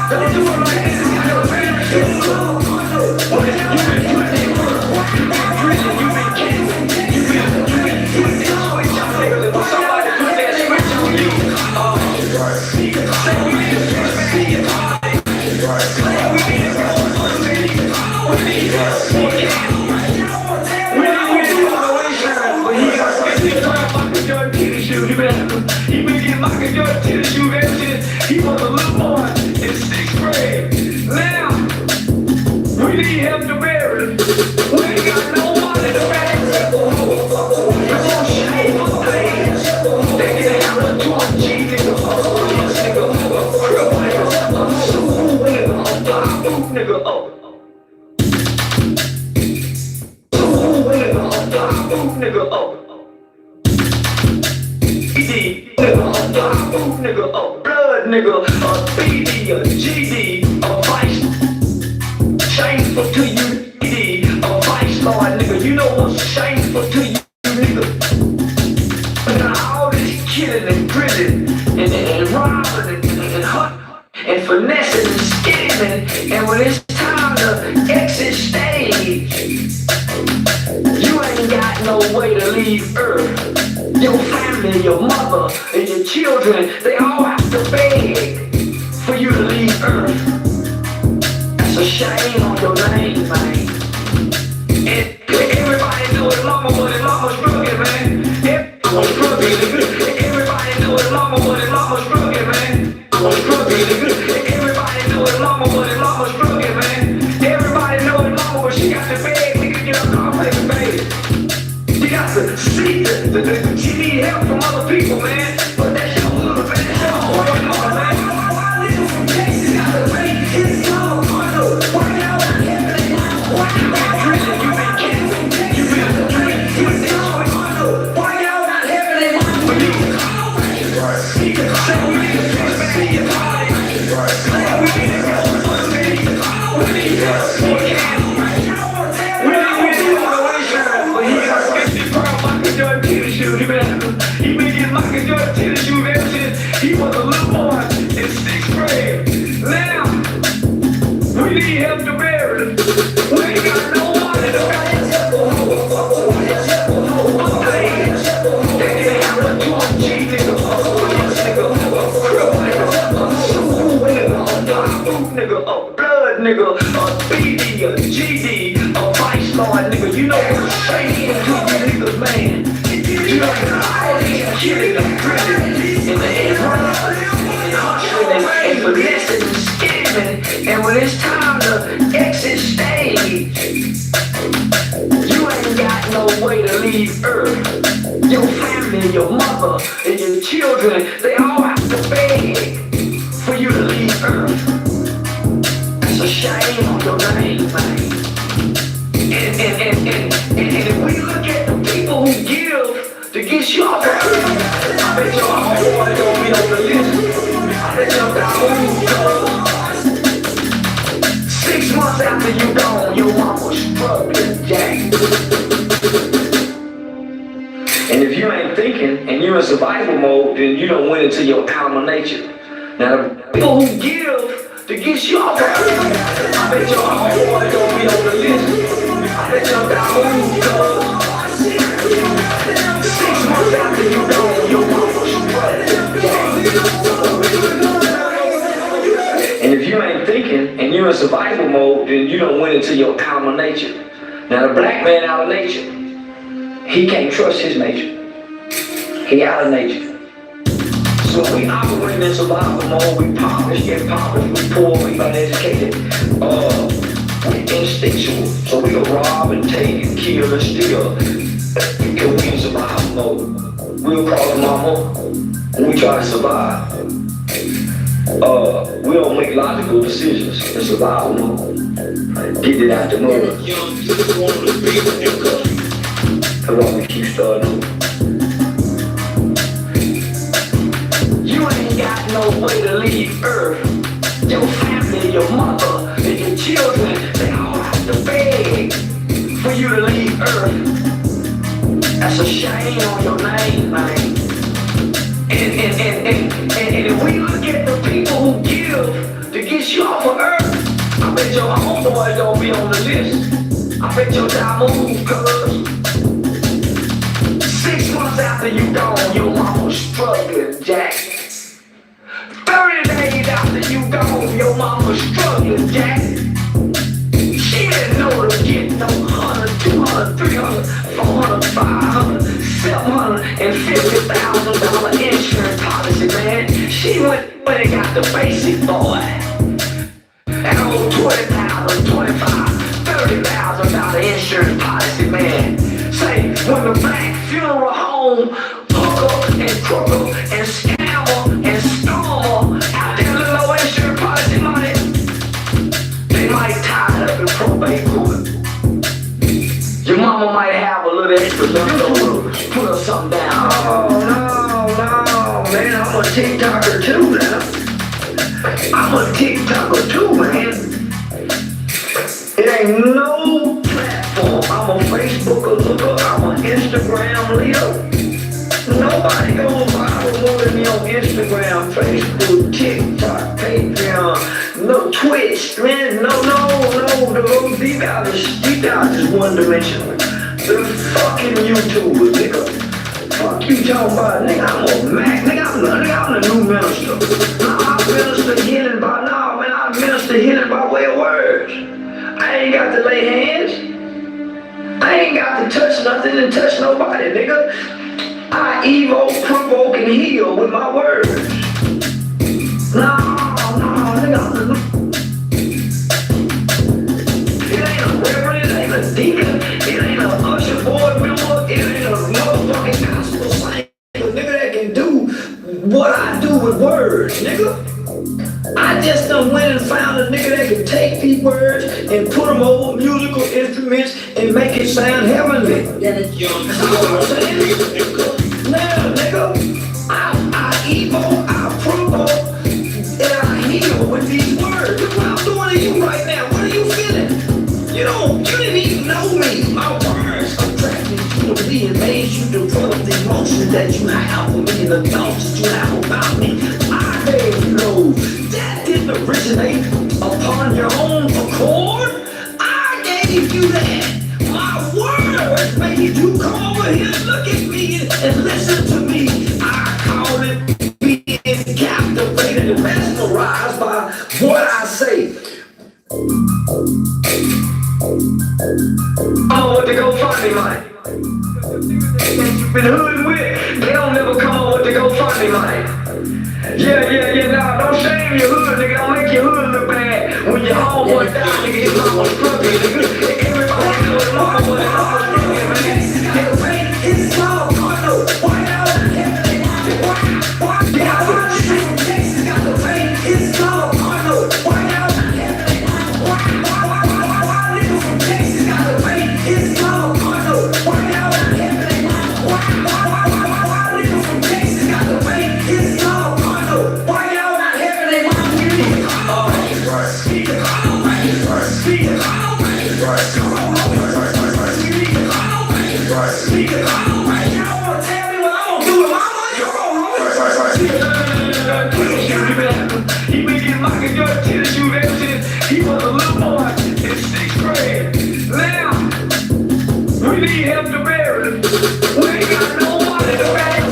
Don't do it like this. Got to pay his small condo. You been putting in work. Prison, you been kidding. You been putting this switch on niggas. Somebody put that switch on you. Say we need to switch back to your party. Say we need to go on the city. We need to insurance, but he got 50 grand Michael Jordan tennis shoes. He been getting Michael Jordan tennis shoes ever since he was a little boy in 6th grade. Now, we need help to bury him. We ain't got no money to bury him. We're gonna shave our legs. They can have a 12G nigga, yes nigga, crib nigga, super nigga, five nigga, nigga, blood nigga, a BD, a GD, a vice, shameful to you, BD, a vice lord nigga, you know what's shameful to you, nigga? Now all this killing and grilling, and robbing and hunting, and finessing and scheming, and when it's time to exit stage, you ain't got no way to leave Earth. Your family, your mother, and your children, they all have to beg for you to leave Earth. That's a shame on your name, man. And everybody know it, mama, but it mama's struggling, man. Everyone's struggling. Everybody know it, mama, but it mama's struggling, man. I'm struggling. Everybody know it, mama, but it mama's struggling, man. Everybody know it, mama, but she got to beg, nigga, get up, come take a baby. You got to see she need help from other people, man. But that's your little man, that's your boy, man. Why nigga from Texas got to pay his small condo? Why y'all not having it? Why you been drinking? You been kidding? You been drinking? You been small condo? Why y'all not having it? When you say we need to switch back to your party. Say we need to go on the city. We need to Jordan tennis shoes. He been getting Michael Jordan tennis shoes ever since he was a little boy in 6th grade. Now, we need help to bury him. We ain't got no money to bury him. They can have a 12G nigga, yes nigga, crib nigga, blood nigga, a BD, a GD, a vice lord nigga. You know what's shady to you niggas, man. You know all these killing and drilling in the head and hustling and finessing and scamming. And when it's time to exit stage, you ain't got no way to leave Earth. Your family, your mother, and your children, they all have to beg for you to leave Earth. That's a shame on your name, man. And if we look at the people who give to get you off the earth, I bet your homeboy don't be on the list. I bet your down 6 months after you gone, your mama struggling, Jack. And if you ain't thinking thinking and you're in survival mode, then you don't went into your alma nature. Now, the people who give to get you off of earth, I bet your homeboy don't be on the list. I bet your dog cuz 6 months after you gone, your mama's and if you ain't thinking and you're in survival mode, then you don't went into your alma nature. Now, the black man out of nature, he can't trust his nature. He out of nature. So we operate in survival mode, we get polished, we poor, we uneducated, we instinctual. So we go rob and take and kill and steal. Because we in survival mode. We'll cross mama and we try to survive. We don't make logical decisions in survival mode. Get it out the mud. That's why we keep starting. You ain't got no way to leave Earth. Your family, your mother, and your children, they all have to beg for you to leave Earth. That's a shame on your name, man. And if we look at the people who give to get you off of Earth, I bet your homeboy don't be on the list. I bet your diamond cuz 6 months after you gone, your mama's struggling, Jack. 30 days after you gone, your mama's struggling, Jack. She didn't know to get no 100, 200, 300, 400, 500, $750,000 insurance policy, man. She went and got the basic boy. And old $20,000, $25,000, $30,000 insurance policy, man. Say, when the black funeral home hooker and crooker and scammer and scammer out there with low insurance policy money, they might tie it up in probate court. Your mama might have a little extra left over, put her something down. Oh, no, man, I'm a TikToker too now. I'm a TikToker too, man. It ain't no platform. I'm a Facebooker looker, I'm an Instagram leader. Nobody goes viral more than me on Instagram, Facebook, TikTok, Patreon, no Twitch, man, no, these guys is one-dimensional. The fucking YouTubers, nigga. Fuck you talking about, nigga, I'm a Mac, nigga, I'm the new minister. I minister healing by way of words. I ain't got to lay hands. I ain't got to touch nothing and touch nobody, nigga. I evoke, provoke, and heal with my words. No, nigga. It ain't a reverend, it ain't a deacon, it ain't a usher board member, it ain't a motherfucking gospel singer, nigga, that can do what I do with words, nigga. I just done went and found a nigga that can take these words and put them over musical instruments and make it sound heavenly. That's what I'm saying. Now, nigga, I evoke, I provoke, and I heal with these words. Look what I'm doing to you right now. What are you feeling? You didn't even know me. My words attracted you to me and made you develop the emotions that you have for me and the thoughts that you have about me. I gave you those. That didn't originate upon your own accord. I gave you that. My words made you come over here and look at me and listen to me. I call it being captivated and mesmerized by what I say. Oh, what to go find me, man? You've been hooding with, they don't never come on with the go find me, man. Yeah, nah, don't shame your hood, nigga, don't make your hood look bad. When your homeboy die, nigga, his mama struggling, nigga. Everybody knows his mama was struggling, man. His mama, white out, Texas got the rain, his mama, white out, nigga from Texas got the rain, his mama, white out, nigga from Texas got the rain, his mama. Come on, in your tennis shoes ever since he was a little boy in 6th grade. Now, we need him to bury him. We ain't got no money to bury him.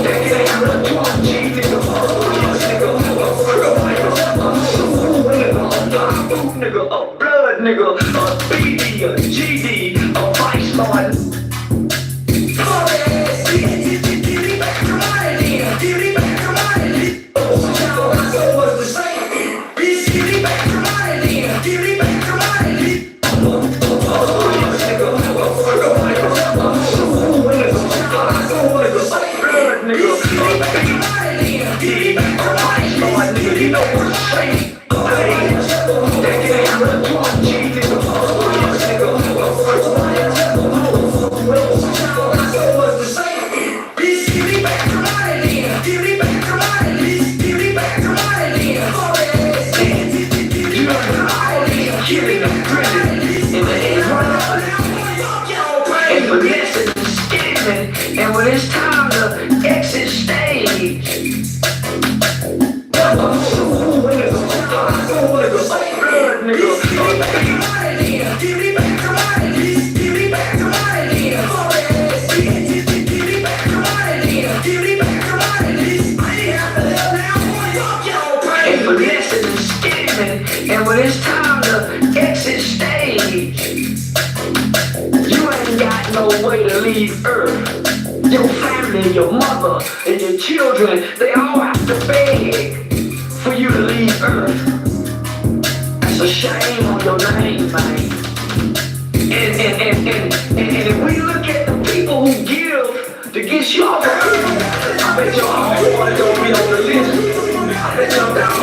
They can't have no 12 G, nigga. Nigga, a blood nigga, a BD, a GD, a vice lord. And when it's time to exit stage, and when it's time to exit stage, you ain't got no way to leave Earth. Your family, your mother, and your children, they all have to beg for you to leave Earth. That's a shame on your name, man. And if we look at the people who give to get you off of Earth, I bet your homeboy don't be on the list. I bet your down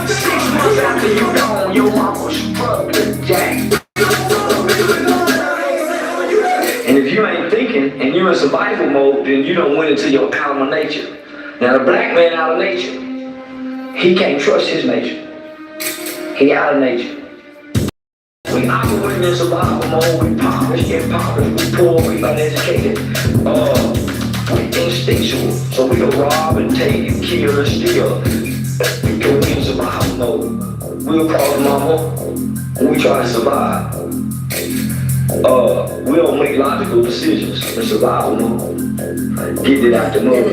6 months after you gone, your mama's struggling, Jack. And if you ain't thinking and you're in survival mode, then you don't went into your animal nature. Now the black man out of nature, he can't trust his nature. He out of nature. We operate in survival mode, we impoverished, we poor, we uneducated. We instinctual, so we go rob and take and kill and steal. Because we in survival mode. We'll call mama and we try to survive. We don't make logical decisions in survival mode. Get it out the mud.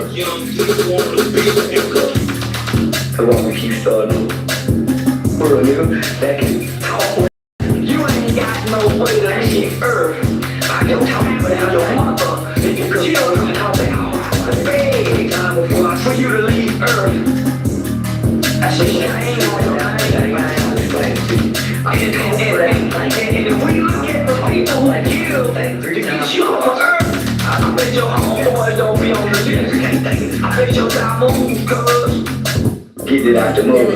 That's why we keep starting. We're a nigga that can talk. You ain't got no way to leave Earth. I can talk about your mother and your children, how they all have to beg for you to leave Earth. That's a shame on your name. And if we look at the people who give to get you off of Earth, I bet your homeboys don't be on the list. I bet your time moves, cuz. Get it out the mud.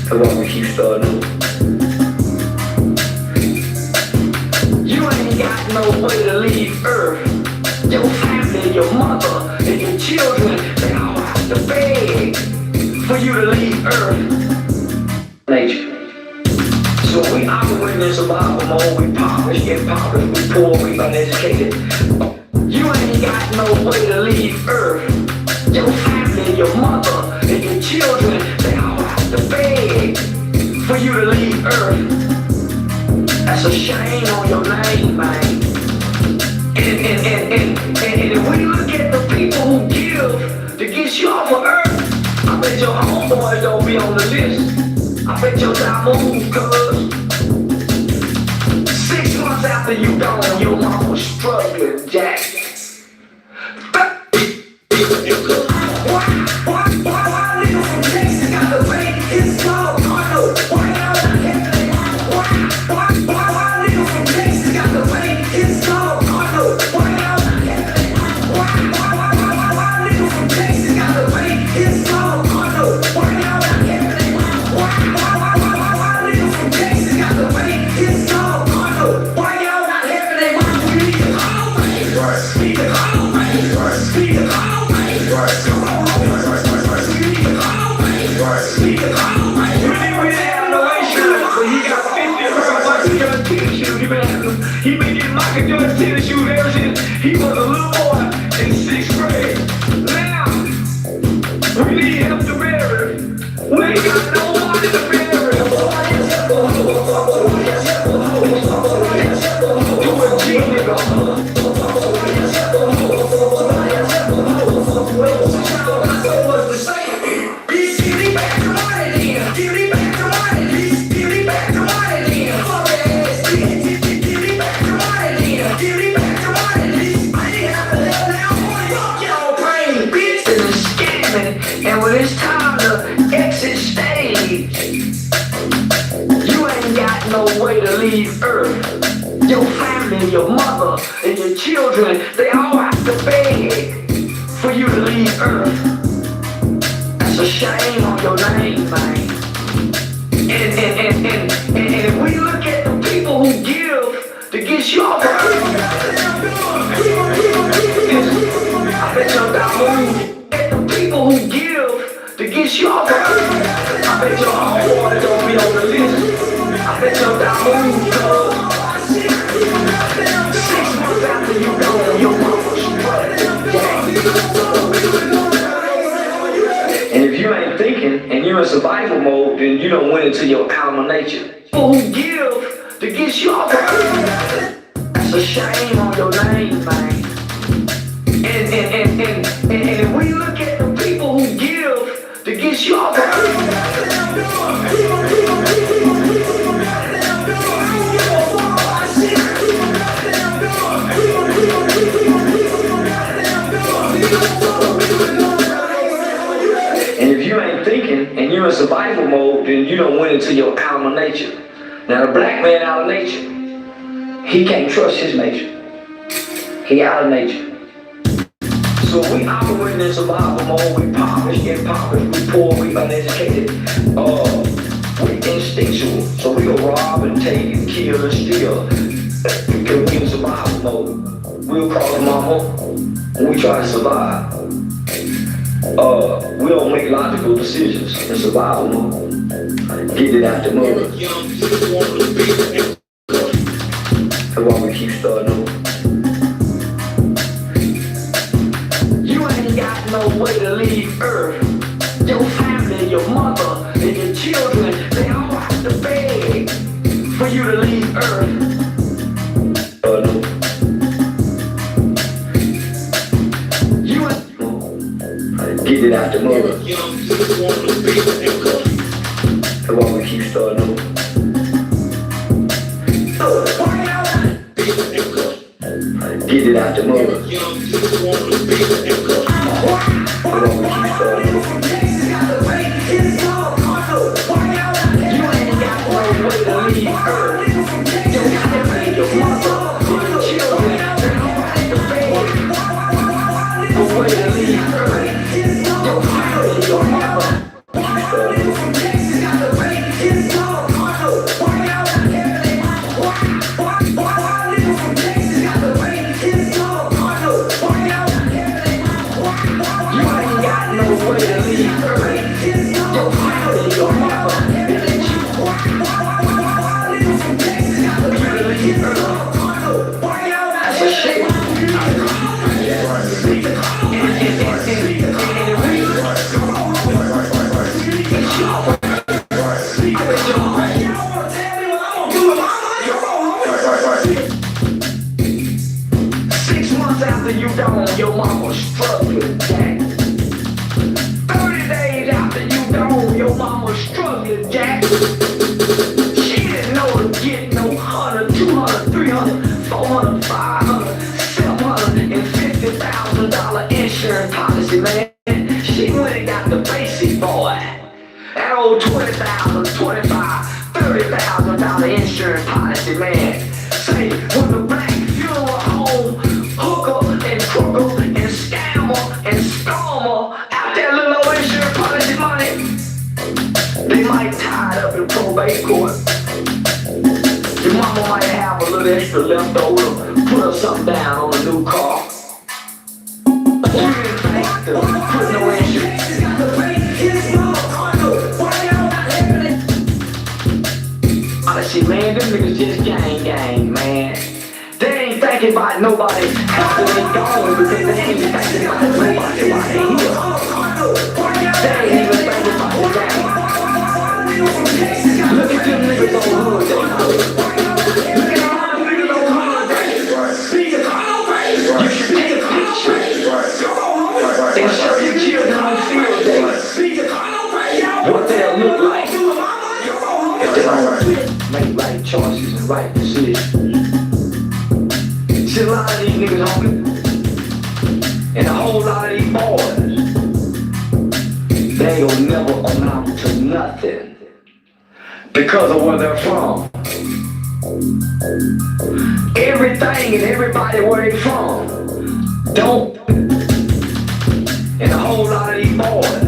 That's why we keep starting. You ain't got no way to leave Earth. Your family, your mother, and your children, they all have to beg for you to leave Earth. Nature. So we operate in survival mode, we impoverished, we poor, we uneducated. You ain't got no way to leave Earth. Your family, your mother, and your children, they all have to beg for you to leave Earth. That's a shame on your name, man. And if we look at the people who give to get you off of Earth, I bet your homeboys don't be on the list. I bet your time moves, cuz. 6 months after you gone, your mama's struggling, Jack. Why nigga from Texas got the bank his dog? Why nigga from Texas got the bank his dog? Why nigga from Texas got the bank his dog? Why y'all not having that? Why we need to always He been getting Michael Jordan tennis shoes ever since he was a little boy in 6th grade. Now, we need help to bury him. We ain't got nobody to bury him. Do a G, nigga. And when it's time to exit stage, you ain't got no way to leave Earth. Your family, your mother, and your children, they all have to beg for you to leave Earth. That's a shame on your name, man. And if we look at the people who give to get you off of Earth, I bet your dollar. People who give to get you off of Earth, I bet your hot water don't be on the list. I bet your diamond cuz 6 months after you gone, your mama's and if you ain't thinking and you're in survival mode, then you don't went into your alma nature. People who give to get you off of Earth, that's a shame on your name, man. And if we look at the people who give to get you off of Earth, and if you ain't thinking and you're in survival mode, then you don't went into your alma nature. Now the black man out of nature, he can't trust his nature. He out of nature. So we operate in survival mode, we impoverished, we poor, we uneducated, we instinctual. So we go rob and take and kill and steal. Because we in survival mode. We'll call a mama when we try to survive. We don't make logical decisions in survival mode. Get it out the mud. That's why we keep starting over. No way to leave Earth. Your family, your mother, and your children, they all have to beg for you to leave Earth. You ain't get it out the mud. That's why we keep starting over. Get it out the mud. Your mama struggling, Jack. 30 days after you gone, your mama struggling, Jack. She didn't know to get no 100, 200, 300, 400, 500, $750,000 insurance policy, man. She went and got the basic boy. That old $20,000, $25,000, $30,000 insurance policy, man. Say, when the black funeral home hooker and crooker and scammer and stormer out there little old insurance policy money, they might tie it up in probate court. Your mama might have a little extra left over, put her something down on a new car. But you didn't think to put no insurance. I said, man, them niggas just gang, man. thinking about nobody after they gone because they ain't even thinking about nobody while they here. They ain't even thinking about the damn. Look at them niggas on hood day. Look at all them niggas on hood day. You should take a picture and show your children on field day what they'll look like if they don't make right choices and right decisions. See, a lot of these niggas hungry, and a whole lot of these boys, they'll never amount to nothing because of where they're from. Everything and everybody where they from don't. And a whole lot of these boys,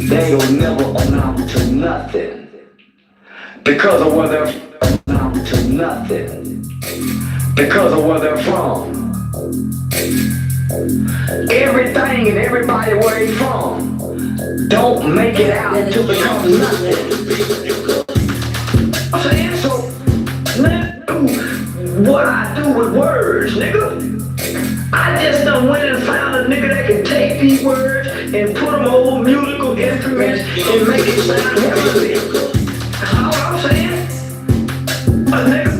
they'll never amount to nothing because of where they're amount to nothing because of where they're from. Everything and everybody where they from don't make it out to become nothing. I'm saying, so let's do what I do with words, nigga. I just done went and found a nigga that can take these words and put them over musical instruments and make it sound heavenly. That's all I'm saying. A nigga.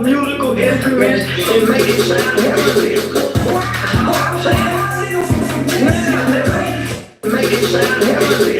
Musical instruments and make it sound heavenly. Make it sound heavenly.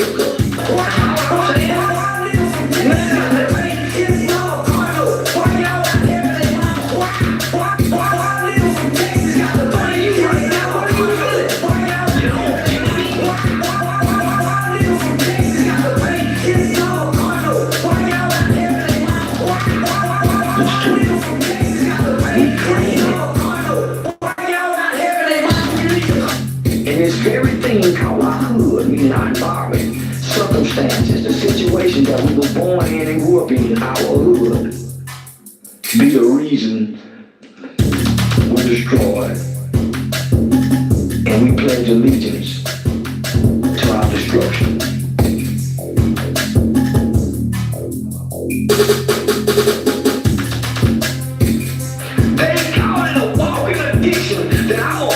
Our environment, circumstances, the situation that we were born in and grew up in our hood, be the reason we're destroyed, and we pledge allegiance to our destruction. They call it a walking addiction that I want.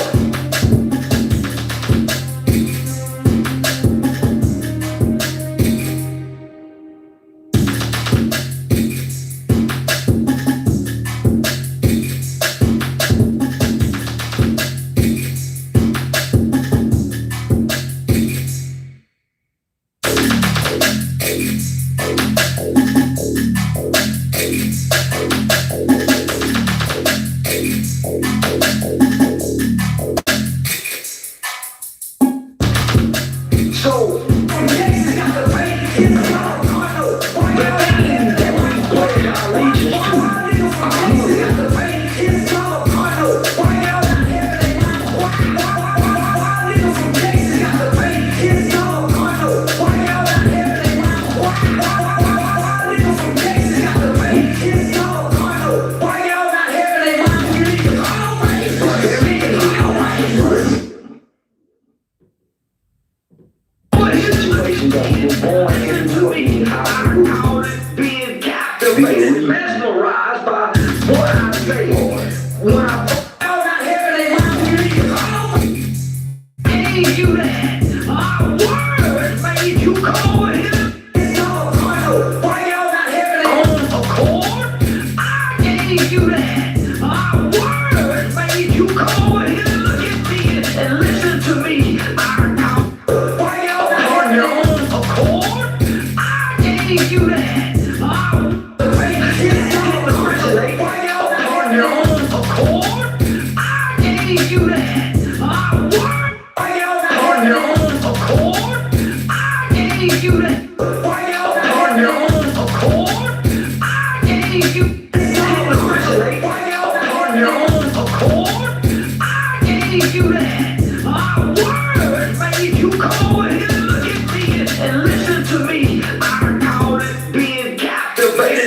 Mesmerized by what I say. When I gave you that, my words made you come here. On accord, I gave you that, my words made you come here. Look at me and listen to me. On your own accord, I gave you that.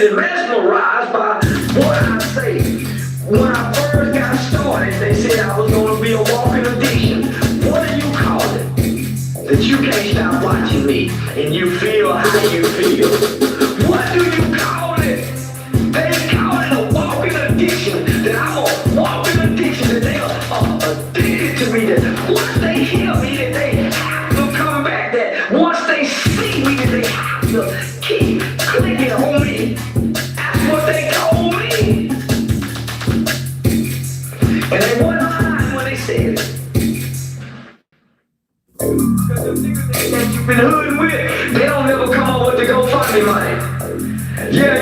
Mesmerized by what I say. When I first got started, they said I was gonna be a walking addiction. What do you call it? That you can't stop watching me and you feel how you feel. What do you call it? They call it a walking addiction. That I'm a walking addiction. That they are addicted to me. That once they hear me, that they have to come back. That once they see me, that they have to keep clicking on me. That's what they call me. And they weren't lying when they said it. Cause the niggas that you've been hooding with, they don't never come up with the GoFundMe money. Yeah.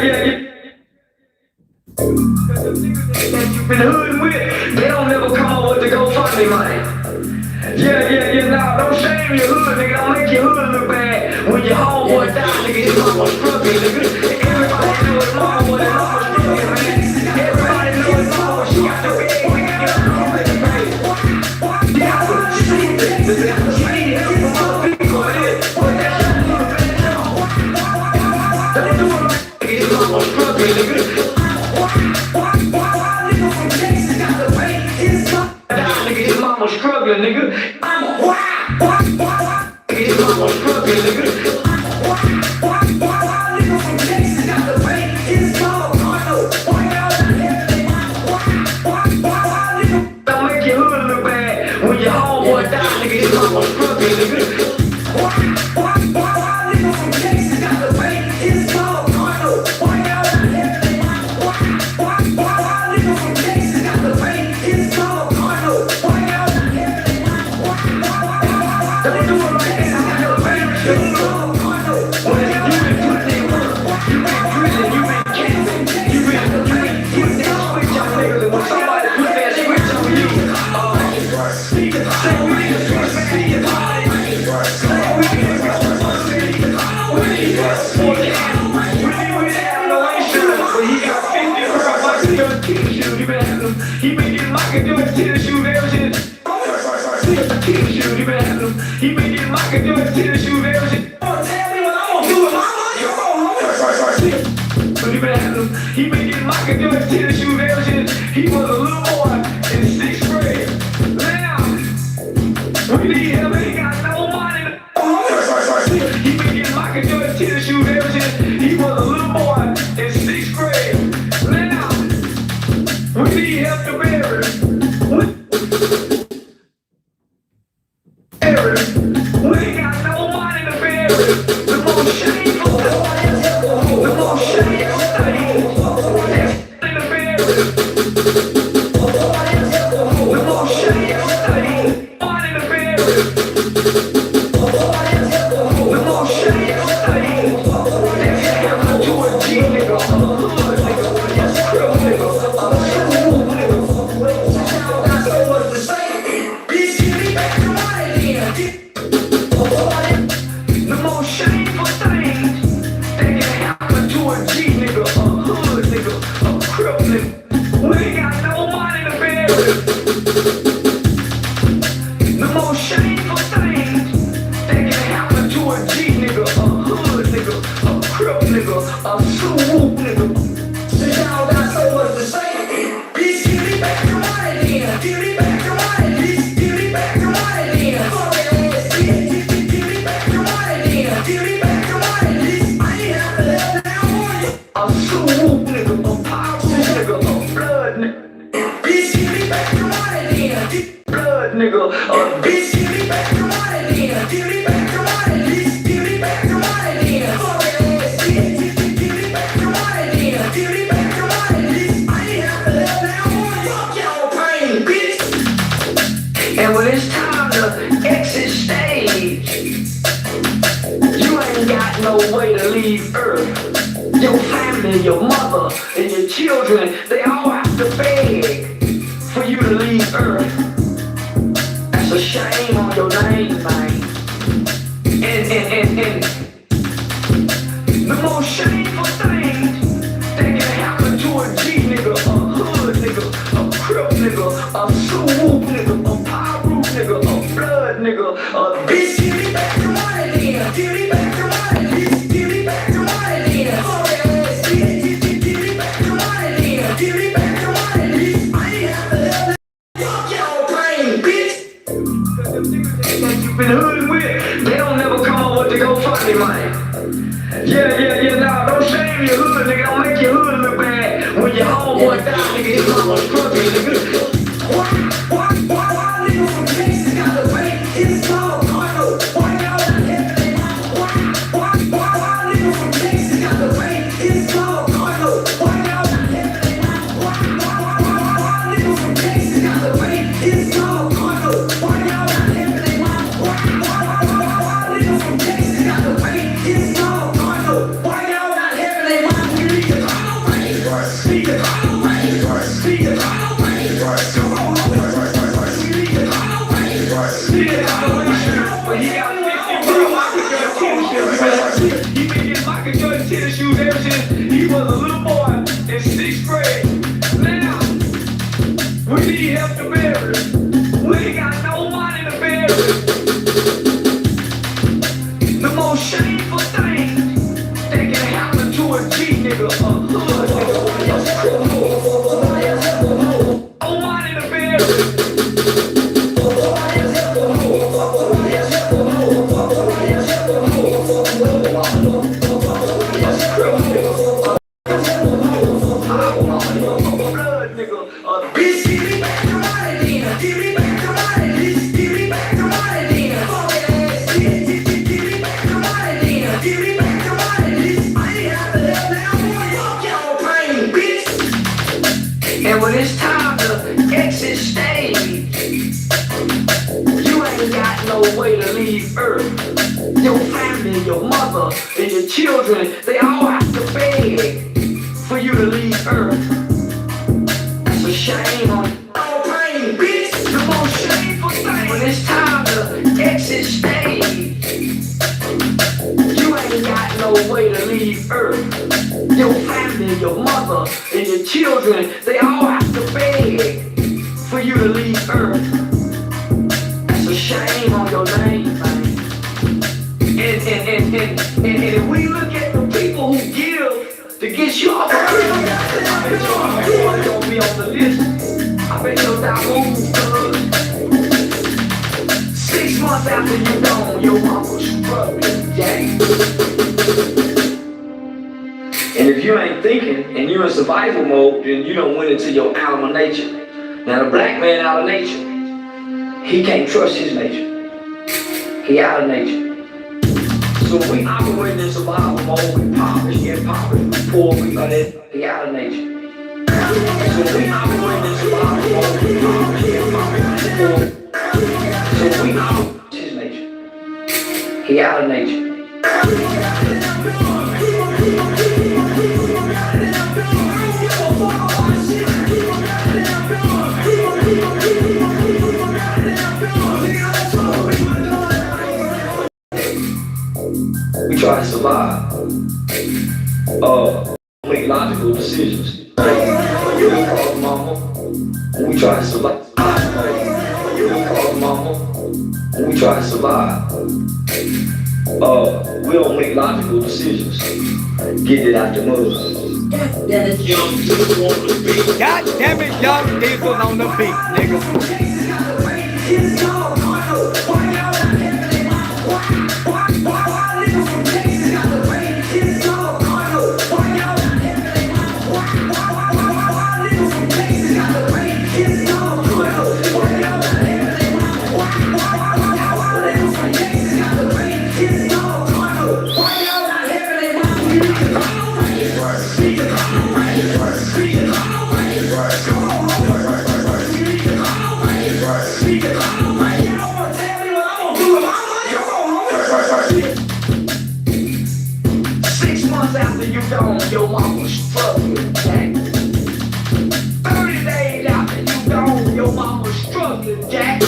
Cause the niggas that you've been hooding with, they don't never come up with the GoFundMe money. Yeah, nah, don't shame your hood, nigga. Don't make your hood look bad. When your homeboy died, nigga, his mama struggling, nigga. Everybody knew his mama was struggling, man. Everybody knew his mama, she got the big nigga. His mama struggling, nigga. His mama struggling, nigga. Don't make your hood look bad when your homeboy die, nigga. His mama struggling, nigga. He been getting my doing tennis shoes ever since. He been getting my doing tennis shoes ever since. Tell me what I'm gonna do with my money. He been getting my doing tennis shoes ever since he was a little boy in 6th grade. Now we need him, he got no money. He been getting my doing tennis shoes ever since he was a little boy in 6th grade. Now we need help to bury. We ain't got no money to bury. The most shameful, the most shameful thing to bury. The most shameful thing, money to bury. The most shameful thing that can happen to a G nigga, a hood nigga, a scrub nigga, a fool nigga. Y'all got so much to say. Bitch, give me back the money then. The most shameful thing that can happen to a G nigga, a hood nigga, a crip nigga. We ain't got no money to bury. The most shameful thing that can happen to a G nigga, a hood nigga, a crip nigga, a swoop nigga. So y'all got so much to say. Bitch, give me back the money then. Give me back the money. Bitch, give me back the money then. Fuck that ass bitch. Give me back the money then. Give me back the money, bitch. I ain't have to let down on you. A swoop nigga, a power nigga, a blood nigga. Bitch, give me back the money then. Blood nigga, bitch, give me back the money then. Give me back the money, bitch. Give me back the money then. Fuck that ass bitch. Give me back the money then. Give me back the money, bitch. I ain't have to let down on you. Fuck y'all pain, bitch. And when it's time to exit stage, you ain't got no way to leave Earth. Your family, your mother, and your children, they all have to beg for you to leave Earth. That's a shame on your name, man. And the most shameful thing that can happen to a G nigga, a hood nigga, a crip nigga, a swoop nigga, a power nigga, a blood nigga, a bitch, give me back the money then. Give me back the money, bitch. Give me back the money then. Fuck that ass bitch. Give me back the money then. Give me back the money, bitch. his mama struggling, nigga. Why nigga from Texas got to pay his small condo? Why y'all not having their mama? Why nigga from Texas got to pay his small condo? Why y'all not having their mama? Why nigga from Texas got to pay his small condo? Why y'all not having their mama? Why nigga from Texas got to pay his small condo? Why y'all not having their mama? We need the condo rate. Need the condo rate. Need the condo rate. Come on, we need the condo rate. Need the condo rate. But he got 50 real Michael Jordan tennis shoes. He been getting Michael Jordan tennis shoes ever since he was a little boy in 6th grade. Now, we need help to bury him. We ain't got no money to bury him. The most shameful thing that can happen to a G nigga, a hood nigga. No money to bury him. Bitch, give me back the money, then. Give me back the money, bitch. Give me back the money, then. Fuck ass bitch. Give me back the money, then. Give me back the money, bitch. I ain't have to let that boy fuck y'all pain, bitch. And when it's time to exit stage, you ain't got no way to leave Earth. Your family, your mother, and your children, they all have to beg for you to leave Earth. That's a shame on all pain, bitch. The most shameful thing when it's time to exit stage, you ain't got no way to leave Earth. Your family, your mother, and your children, they all have to beg for you to leave Earth. That's a shame on your name, man. And if we look at the people who give to get you off the list, I bet you're gonna be on the list. I bet you'll die moving, cuz 6 months after you gone, your mama's struggling, Jack. And if you ain't thinking and you're in survival mode, then you don't went into your alma nature. Now the black man out of nature, he can't trust his nature. He out of nature. So we operate in survival mode, we impoverished, we poor, we got it, he out of nature. So we operate in survival mode, we impoverished, we poor. So we operate his nature. He out of nature. We try to survive. Make logical decisions. We call mama. We try to survive. We call mama. We try to survive. We don't make logical decisions. Get it out the mud. God damn it, young diesel on the beat. God damn it, young diesel on the beat, nigga. Your mama struggling, Jack. 30 days after you gone, your mama struggling, Jack.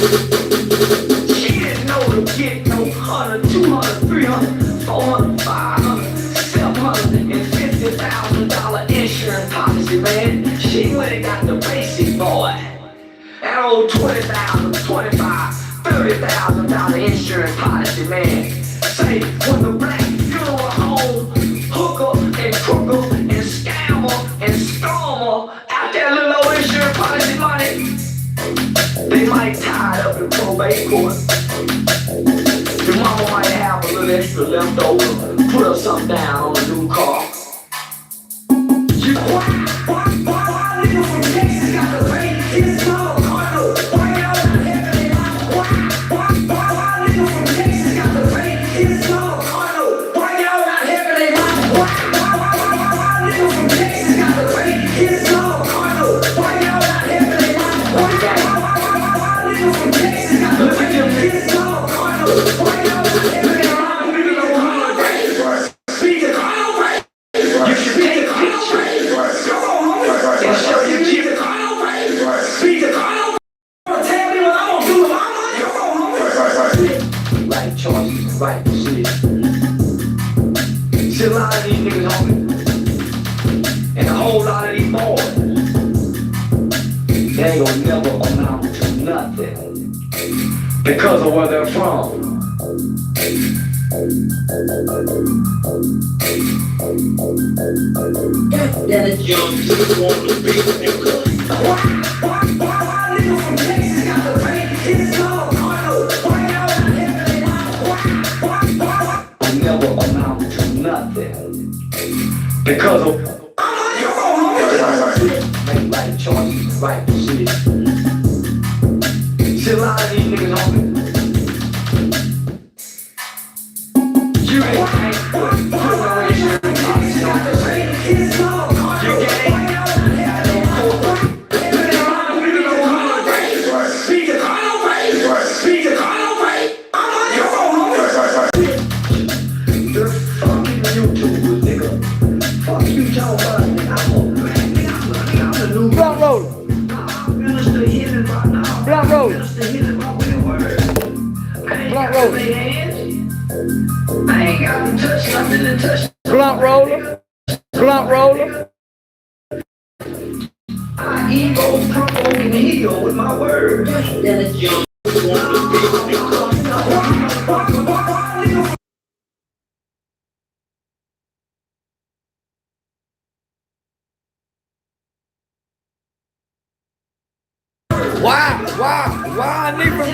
She didn't know to get no 100, 200, 300, 400, 500, $750,000 insurance policy, man. She went and got the basic, boy. That old $20,000, $25,000, $30,000 insurance policy, man. Say, when the black funeral home hooker and crooker and scammer and stormer out there little old insurance policy money, they might tie it up in probate court. Your mama might have a little extra left over, put her something down on a new car. Why nigga from Texas they ain't gonna never amount to nothing because of where they're from. Young niggas wanna be niggas. Why niggas from Texas got the pain? It's all carnal. Why y'all not having it out? Why? Never amount to nothing because of make right choices, right decisions. See a lot of these niggas on me. You ain't thankful. Put on your shirt and talk you gang. Blunt roller. Blunt roller. Blunt roller. I ain't got to touch nothing to touch. Blunt roller. Blunt roller. I ego provoking heel with my words. Young niggas wanna be niggas. Why, nigga?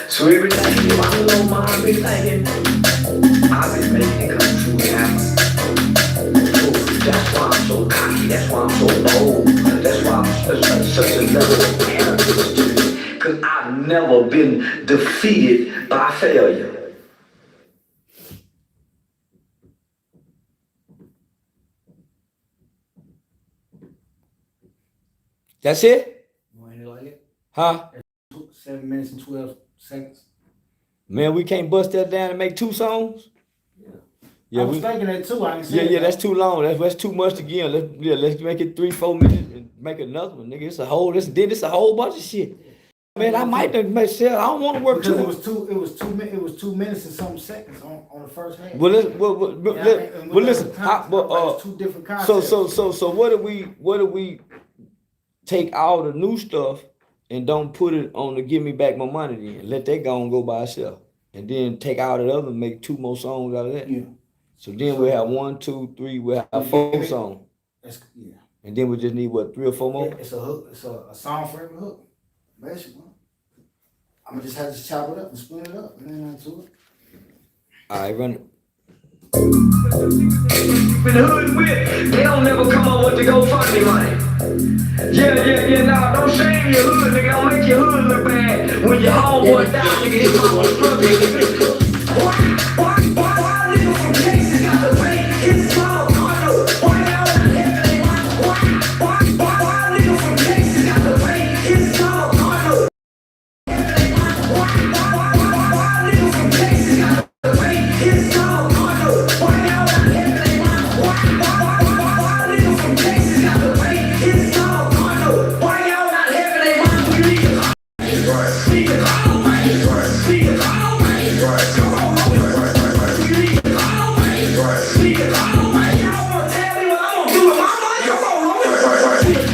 So every time you my little mind be thinking, I've been making it come true now. That's why I'm so cocky, that's why I'm so bold, that's why I'm such a level of arrogance to me. Cause I've never been defeated by failure. That's it? You want it like it? Huh? 7 minutes and 12 seconds. Man, we can't bust that down and make 2 songs? Yeah, I was thinking that too. I ain't yeah, saying yeah, that's too long. That's too much again. Let's make it 3-4 minutes and make another one, nigga. It's a whole bunch of shit. Man, I might have made sure. I don't want to work because too. it was 2 minutes and some seconds on the first half. Well, listen. It's two different concepts. So what do we take all the new stuff and don't put it on the Give Me Back My Money then? Let that go and go by itself. And then take out the other and make 2 more songs out of that. Yeah. So then we'll have 1, 2, 3, we'll have 4 songs. Yeah. And then we just need what, 3 or 4 more? Yeah, it's a hook. It's a song for every hook. Basically. I'm gonna just have to chop it up and split it up and then onto it. Alright, run it. Been hood with, they don't never come up with the GoFundMe money. Yeah, nah, don't shame your hood, nigga, don't make your hood look bad. When your homeboy die, nigga, his mama struggling, nigga. Why nigga from Texas got the pain? It's all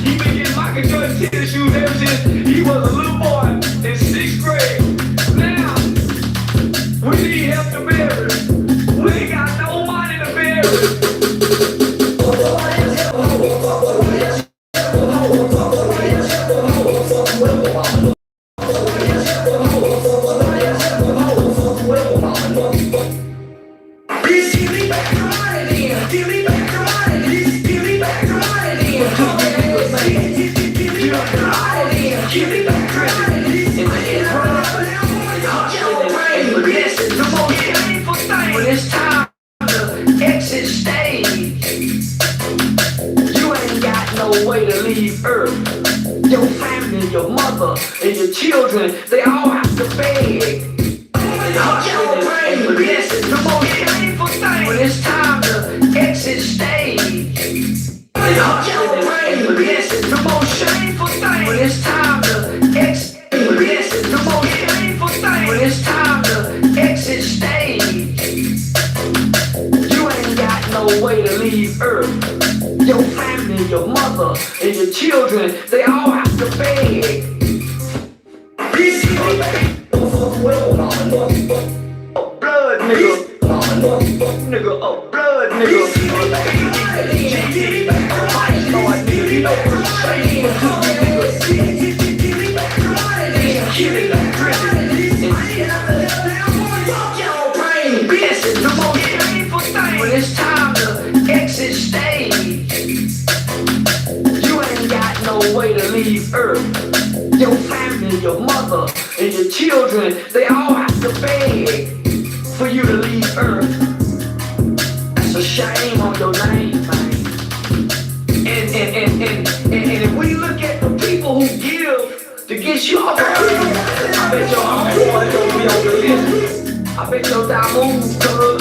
He been getting Michael Jordan tennis shoes ever since he was a little boy in 6th grade. Now, we need help to bury him. We ain't got no money to bury him. Bitch, give me back the money then. Give me back the money. Bitch, give me back the money then. Give me back the money then. Give me back the money. When it's time to exit stage, you ain't got no way to leave Earth. Your family, your mother, and your children, they all have to beg. When it's time to exit stage, the most shameful thing. When it's time to exit, the most shameful thing. When it's time to exit stage, you ain't got no way to leave Earth. Your family, your mother, and your children, they all have to beg. Blood nigga. Nigga, a blood nigga. When it's time to exit stage, you ain't got no way to leave Earth. Your family, your mother, and your children, they all have to beg for you to leave Earth. That's a shame on your name, man. And if we look at the people who give to get you off the earth, I bet your homeboy don't be on the list. I bet your diamond cuz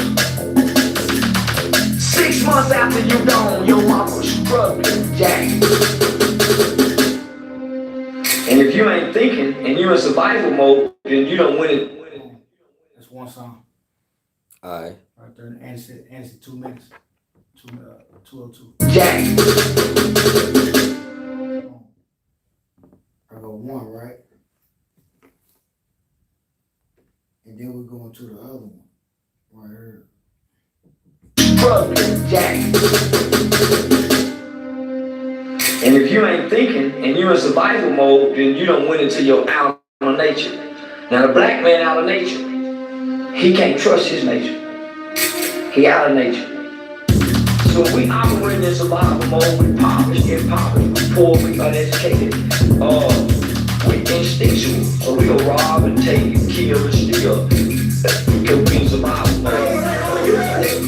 6 months after you gone, your mama struggling, Jack. And if you ain't thinking and you in survival mode, then you don't win it. That's one song. Alright. Right there. And it said 2 minutes. 202. Jack. I go 1, right? And then we go into the other one. Right here. Struggling, Jack. And if you ain't thinking and you in survival mode, then you don't win into your out of nature. Now the black man out of nature, he can't trust his nature. He out of nature. So we operate in survival mode, we impoverished, we poor, we uneducated, we instinctual. So we'll rob and take and kill and steal. Because we in survival mode.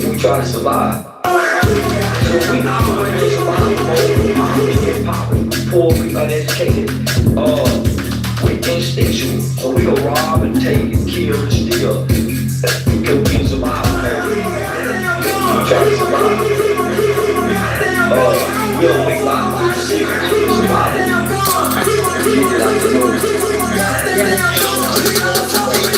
We try to survive. So we operate in survival mode, we poor, we uneducated, we instinctual. So we'll rob and take and kill and steal. Because we in survival mode. We try to survive.